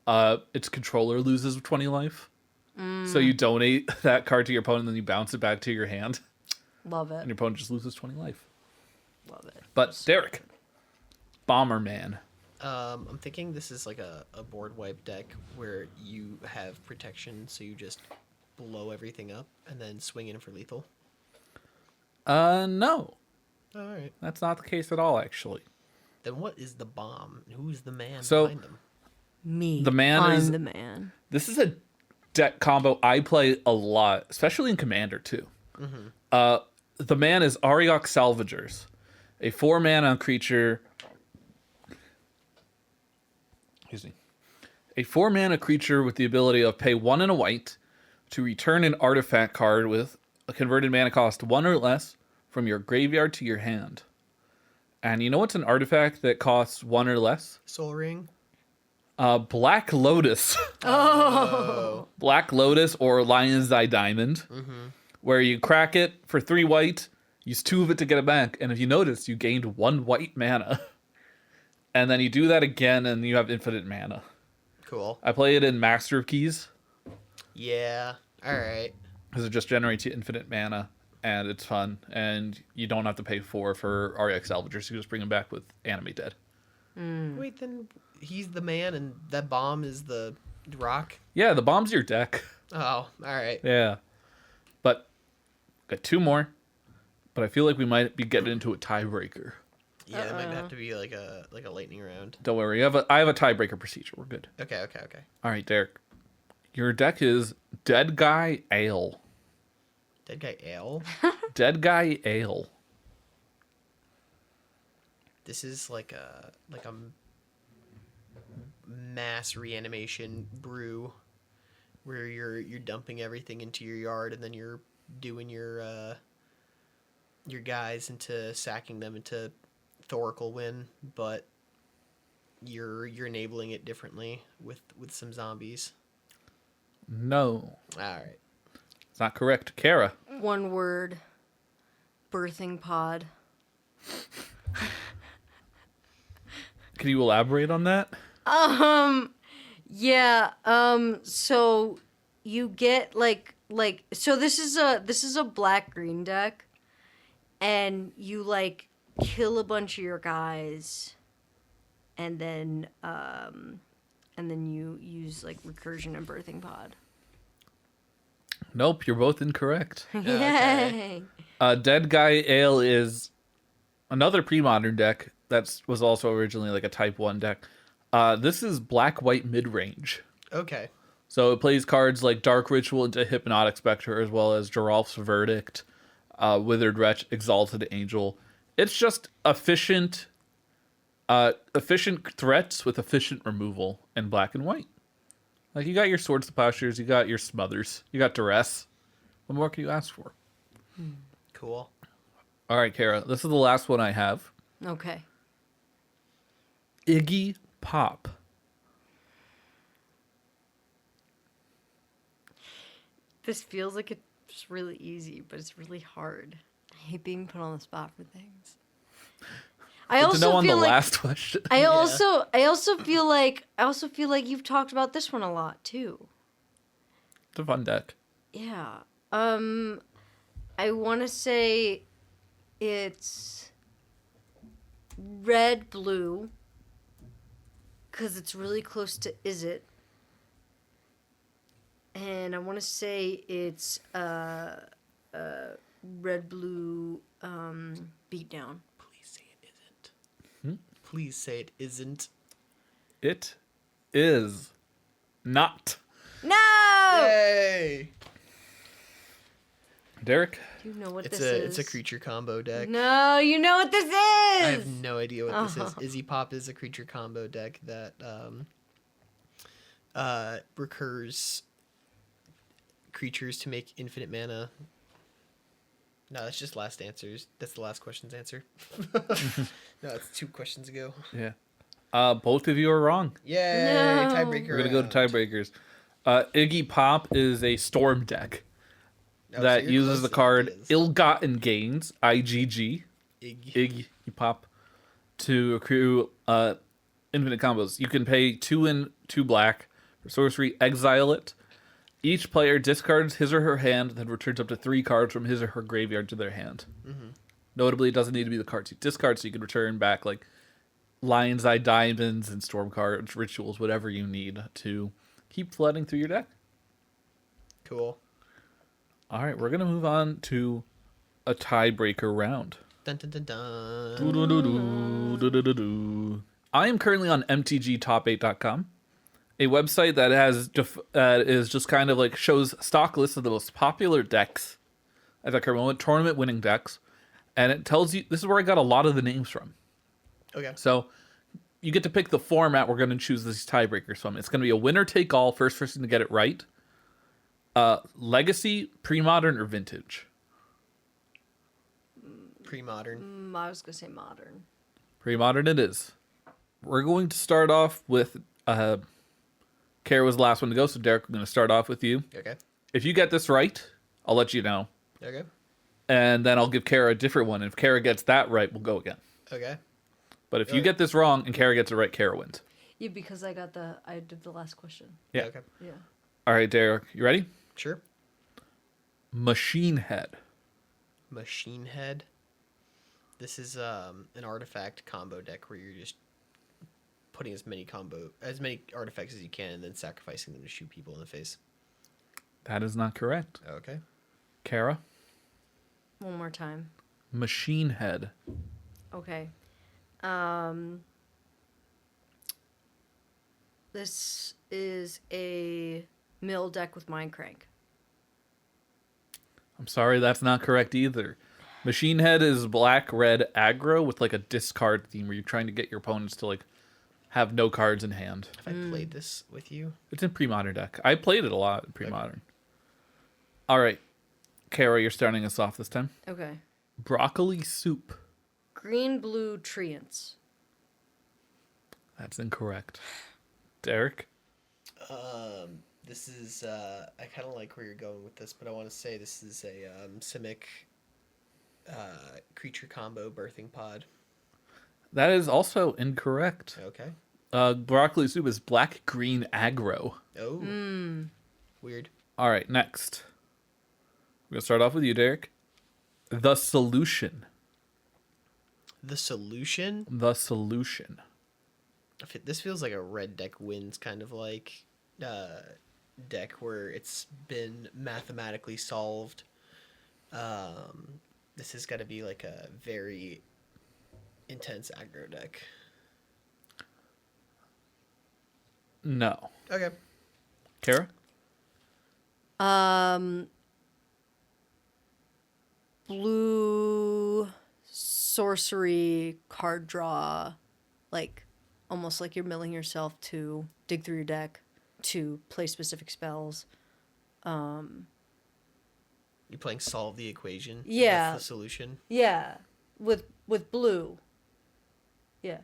its controller loses 20 life. So you donate that card to your opponent, and then you bounce it back to your hand, love and it, your opponent just loses 20 life. love it. But Derek, Bomberman. I'm thinking this is like a board wipe deck where you have protection, so you just blow everything up and then swing in for lethal. No, All right. that's not the case at all, actually. Then what is the bomb? Who's the man So- behind them? Me, The man I'm is- the man. This is a deck combo I play a lot, especially in Commander too. The man is Ariok Salvagers, a 4-mana creature. Excuse me. A 4-mana creature with the ability of pay 1 and a white to return an artifact card with a converted mana cost 1 or less from your graveyard to your hand. And you know what's an artifact that costs 1 or less? Soul Ring. Black Lotus. Oh. Black Lotus or Lion's Eye Diamond, where you crack it for 3 white, use 2 of it to get it back, and if you notice, you gained 1 white mana. And then you do that again, and you have infinite mana. Cool. I play it in Master of Keys, Yeah. All right. because it just generates you infinite mana, and it's fun, and you don't have to pay 4 for RX Salvagers. You just bring them back with Animate Dead. Wait, then he's the man, and that bomb is the rock. Yeah, the bomb's your deck. Oh, all right. Yeah. But, got 2 more, but I feel like we might be getting into a tiebreaker. Yeah, it might have to be like a lightning round. Don't worry, I have a tiebreaker procedure. We're good. Okay. All right, Derek. Your deck is Dead Guy Ale. Dead guy ale. Dead Guy Ale. This is like a mass reanimation brew, where you're dumping everything into your yard, and then you're doing your guys into sacking them into Thoracle win, but you're enabling it differently with some zombies. No. All right. It's not correct. Kara. 1 word. Birthing pod. Can you elaborate on that? Yeah, so you get so this is a black green deck, and you kill a bunch of your guys, and then you use recursion and birthing pod. Nope, you're both incorrect. Yay! Dead Guy Ale is another pre-modern deck that was also originally a Type 1 deck. This is black-white mid-range. Okay. So it plays cards like Dark Ritual into Hypnotic Spectre, as well as Geralf's Verdict, Withered Wretch, Exalted Angel. It's just efficient threats with efficient removal in black and white. You got your Swords to Plowshares, you got your Smothers, you got Duress. What more can you ask for? Cool. All right, Kara, this is the last one I have. Okay. Iggy Pop. This feels like it's really easy, but it's really hard. I hate being put on the spot for things. I To know also on the feel like last question. I also feel like you've talked about this one a lot too. It's a fun deck. Yeah. I want to say it's red blue because it's really close to Is It. And I want to say it's red blue beatdown. Please say it isn't. Please say it isn't. It is not. No! Hey! Derek? Do you know what It's this is? It's a creature combo deck. No, you know what this is! I have no idea what this is. Izzy Pop is a creature combo deck that recurs creatures to make infinite mana. No, that's just last answers. That's the last question's answer. No, it's 2 questions ago. Yeah. Both of you are wrong. Yay! No. Tiebreaker. We're going to go to round. tiebreakers. Iggy Pop is a storm deck Oh, so that you're uses close the to card ideas. Ill-Gotten Gains, IGG, Iggy. Iggy Pop, to accrue infinite combos. You can pay 2 and 2 black for sorcery, exile it. Each player discards his or her hand, then returns up to 3 cards from his or her graveyard to their hand. Mm-hmm. Notably, it doesn't need to be the cards you discard, so you can return back Lion's Eye Diamonds and Storm cards, rituals, whatever you need to keep flooding through your deck. Cool. All right, we're going to move on to a tiebreaker round. Dun dun dun dun. Do-do-do-do, I am currently on MTGtop8.com, a website that is just kind of shows stock lists of the most popular decks at the current moment, tournament winning decks, and it tells you this is where I got a lot of the names from. Okay. So you get to pick the format we're going to choose these tiebreakers from. It's going to be a winner take all, first person to get it right. Legacy, pre-modern, or vintage? Pre-modern. I was gonna say modern. Pre-modern it is. We're going to start off with Kara was the last one to go, so Derek, I'm going to start off with you. Okay. If you get this right, I'll let you know. Okay. and then I'll give Kara a different one. If Kara gets that right, we'll go again. Okay. But if you get this wrong and Kara gets it right, Kara wins. Yeah, because I did the last question. Yeah. Okay. Yeah. All right, Derek, you ready? Sure. Machine Head. Machine Head. This is an artifact combo deck where you're just putting as many artifacts as you can and then sacrificing them to shoot people in the face. That is not correct. Okay. Kara? One more time. Machine Head. Okay. This is a mill deck with Mind Crank. I'm sorry, that's not correct either. Machine Head is black-red aggro with like a discard theme where you're trying to get your opponents to like have no cards in hand. Have I played this with you? It's in pre-modern deck. I played it a lot in pre-modern. All right. Kara, you're starting us off this time. Okay. Broccoli soup. Green blue treants. That's incorrect. Derek? This is I kind of like where you're going with this, but I want to say this is a Simic creature combo birthing pod. That is also incorrect. Okay. Broccoli soup is black-green aggro. Oh. Weird. All right, next. We're going to start off with you, Derek. The Solution. The Solution? The Solution. This feels like a red deck wins kind of like deck where it's been mathematically solved. This has got to be like a very intense aggro deck. No. Okay. Kara? Blue sorcery card draw, like almost like you're milling yourself to dig through your deck to play specific spells. You're playing solve the equation. Yeah. That's the solution. Yeah, with blue. Yeah.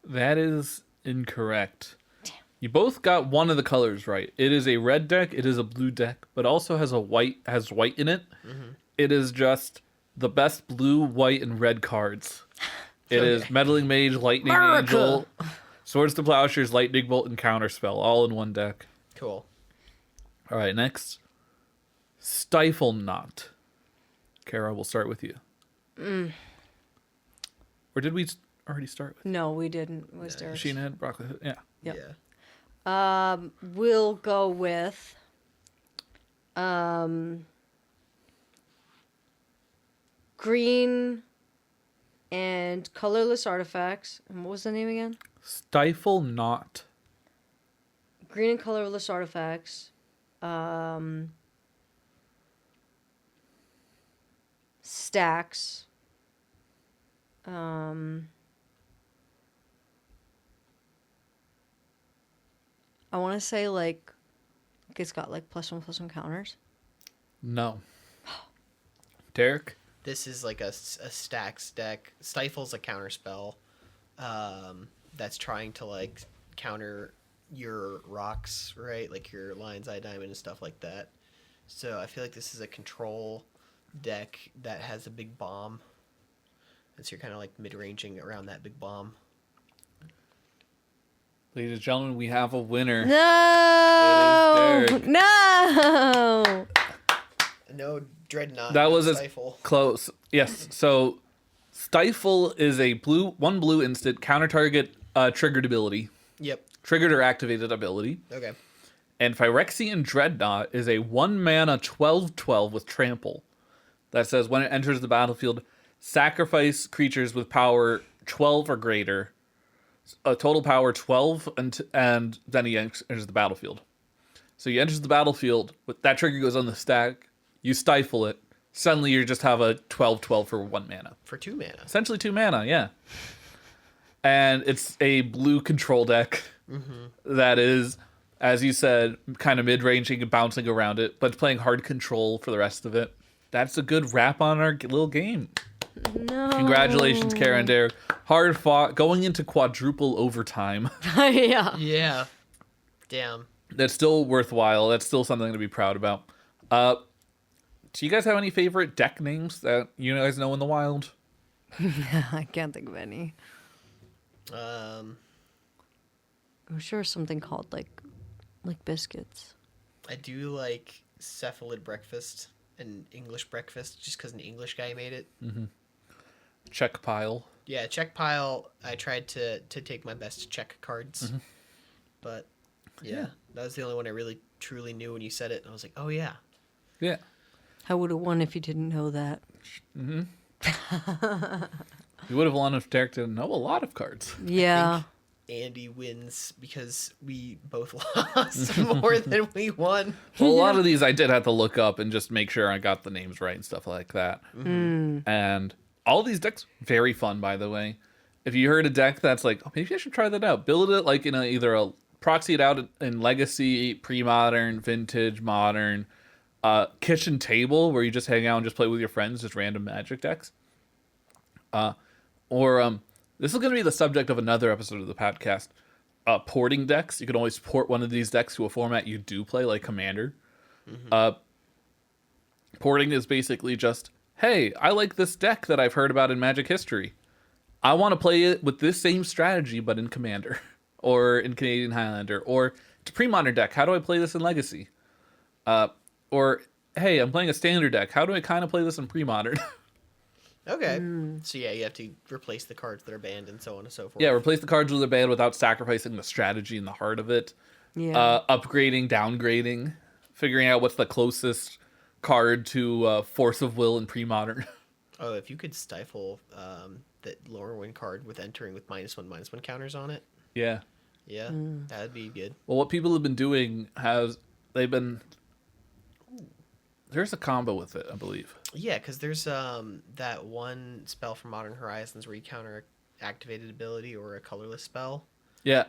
That is incorrect. You both got one of the colors right. It is a red deck, it is a blue deck, but also has white in it. Mm-hmm. It is just the best blue, white, and red cards. It is Meddling Mage, Lightning Angel, Swords to Plowshares, Lightning Bolt, and Counterspell, all in one deck. Cool. All right, next. Stifle Knot. Kara, we'll start with you. Or did we already start with No, we didn't. It was Derek's. Machine Head, Broccoli? Yeah. Yep. Yeah. We'll go with green and colorless artifacts. And what was the name again? Stifle Knot. Green and colorless artifacts. Stacks. I want to say like it's got like +1/+1 counters. No. Derek? This is like a stacks deck. Stifle's a counter spell that's trying to like counter your rocks, right? Like your Lion's Eye Diamond and stuff like that. So I feel like this is a control deck that has a big bomb. And so you're kind of like mid-ranging around that big bomb. Ladies and gentlemen, we have a winner. No! It is Derek. No! No Dreadnought. That no was Stifle. close. Yes. So Stifle is a one blue instant counter target triggered ability. Yep. Triggered or activated ability. Okay. And Phyrexian Dreadnought is a 1-mana 12/12 with trample. That says when it enters the battlefield, sacrifice creatures with power 12 or greater. A total power 12 and then he enters the battlefield. So he enters the battlefield, with that trigger goes on the stack, you stifle it, suddenly you just have a 12/12 for 1 mana. For 2 mana. Essentially 2 mana, yeah. And it's a blue control deck that is, as you said, kind of mid-ranging and bouncing around it, but playing hard control for the rest of it. That's a good wrap on our little game. No. Congratulations, Kara and Derek. Hard fought, going into quadruple overtime. Yeah. Yeah. Damn. That's still worthwhile. That's still something to be proud about. Do you guys have any favorite deck names that you guys know in the wild? I can't think of any. Um, I'm sure something called like biscuits. I do like cephalid breakfast and English breakfast, just because an English guy made it. Check pile. Yeah, check pile. I tried to take my best check cards, but yeah, that was the only one I really truly knew when you said it. And I was like, oh yeah. Yeah. I would have won if you didn't know that. You would have won if Derek didn't know a lot of cards. Yeah. Andy wins because we both lost more than we won. Well, a lot of these I did have to look up and just make sure I got the names right and stuff like that. And all these decks, very fun, by the way. If you heard a deck that's like, oh, maybe I should try that out, build it like in either a proxy it out in Legacy, Pre-Modern, Vintage, Modern, kitchen table where you just hang out and just play with your friends, just random Magic decks. Or this is going to be the subject of another episode of the podcast. Porting decks. You can always port one of these decks to a format you do play, like Commander. Porting is basically just, hey, I like this deck that I've heard about in Magic history. I want to play it with this same strategy, but in Commander. Or in Canadian Highlander. Or it's a pre-modern deck. How do I play this in Legacy? Or, hey, I'm playing a standard deck. How do I kind of play this in pre-modern? Okay. So yeah, you have to replace the cards that are banned and so on and so forth. Yeah, replace the cards with a band without sacrificing the strategy in the heart of it. Yeah. Upgrading, downgrading, figuring out what's the closest card to Force of Will in pre-modern. Oh, if you could stifle that lower win card with entering with -1/-1 counters on it. Yeah. Yeah, that'd be good. Well, what people have been doing there's a combo with it, I believe. Yeah, because there's that one spell from Modern Horizons where you counter activated ability or a colorless spell. Yeah.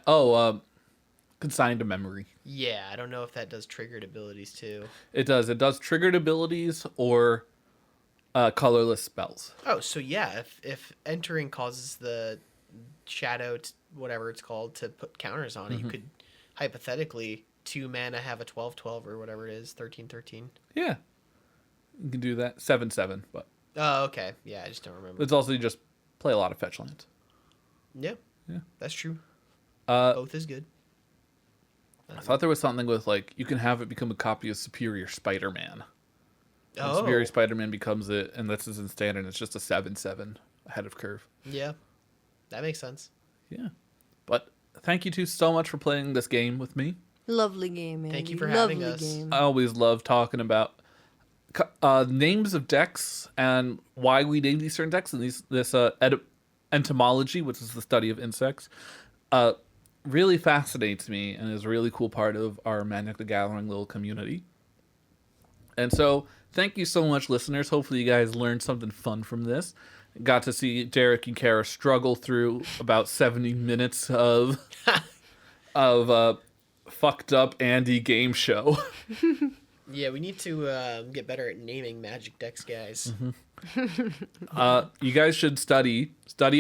Consigned to memory. Yeah, I don't know if that does triggered abilities too. It does. It does triggered abilities or colorless spells. Oh, so yeah, if entering causes the shadow, whatever it's called, to put counters on it, you could hypothetically 2 mana have a 12/12 or whatever it is, 13/13. Yeah. You can do that. 7/7, but Oh, okay. Yeah, I just don't remember. it's also you just play a lot of fetch lands. Yeah, Yeah. that's true. Uh, Both is good. I thought there was something with like you can have it become a copy of Superior Spider-Man. And Oh, Superior Spider-Man becomes it, and that's in standard. And it's just a 7/7 ahead of curve. yeah, that makes sense. Yeah, but thank you two so much for playing this game with me. Lovely game, Andy. Thank you for having Lovely us. Game. I always love talking about names of decks and why we name these certain decks, and this entomology, which is the study of insects, really fascinates me and is a really cool part of our Magic the Gathering little community. And so, thank you so much, listeners. Hopefully, you guys learned something fun from this. Got to see Derek and Kara struggle through about 70 minutes of fucked up Andy game show. Yeah, we need to get better at naming Magic decks, guys. You guys should study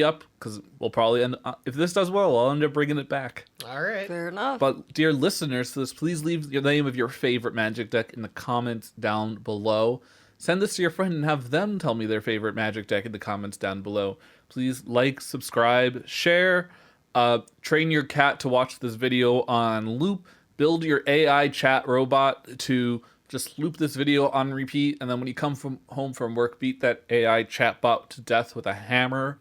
up, because we'll probably if this does well, I'll end up bringing it back. All right. Fair enough. But dear listeners to this, please leave the name of your favorite Magic deck in the comments down below. Send this to your friend and have them tell me their favorite Magic deck in the comments down below. Please like, subscribe, share, train your cat to watch this video on loop, build your AI chat robot to just loop this video on repeat, and then when you come home from work, beat that AI chatbot to death with a hammer,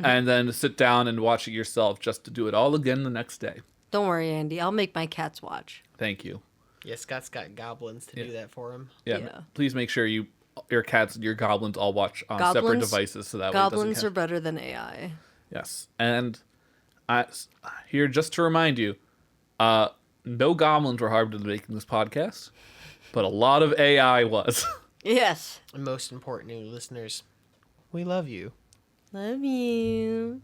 and then sit down and watch it yourself just to do it all again the next day. Don't worry, Andy. I'll make my cats watch. Thank you. Yeah, Scott's got goblins to do that for him. Yeah. Please make sure your cats and your goblins all watch on separate Goblins- devices so that Goblins way are better than AI. Yes. And here, just to remind you, no goblins were harmed in making this podcast, but a lot of AI was. Yes. And most importantly, listeners, we love you. Love you.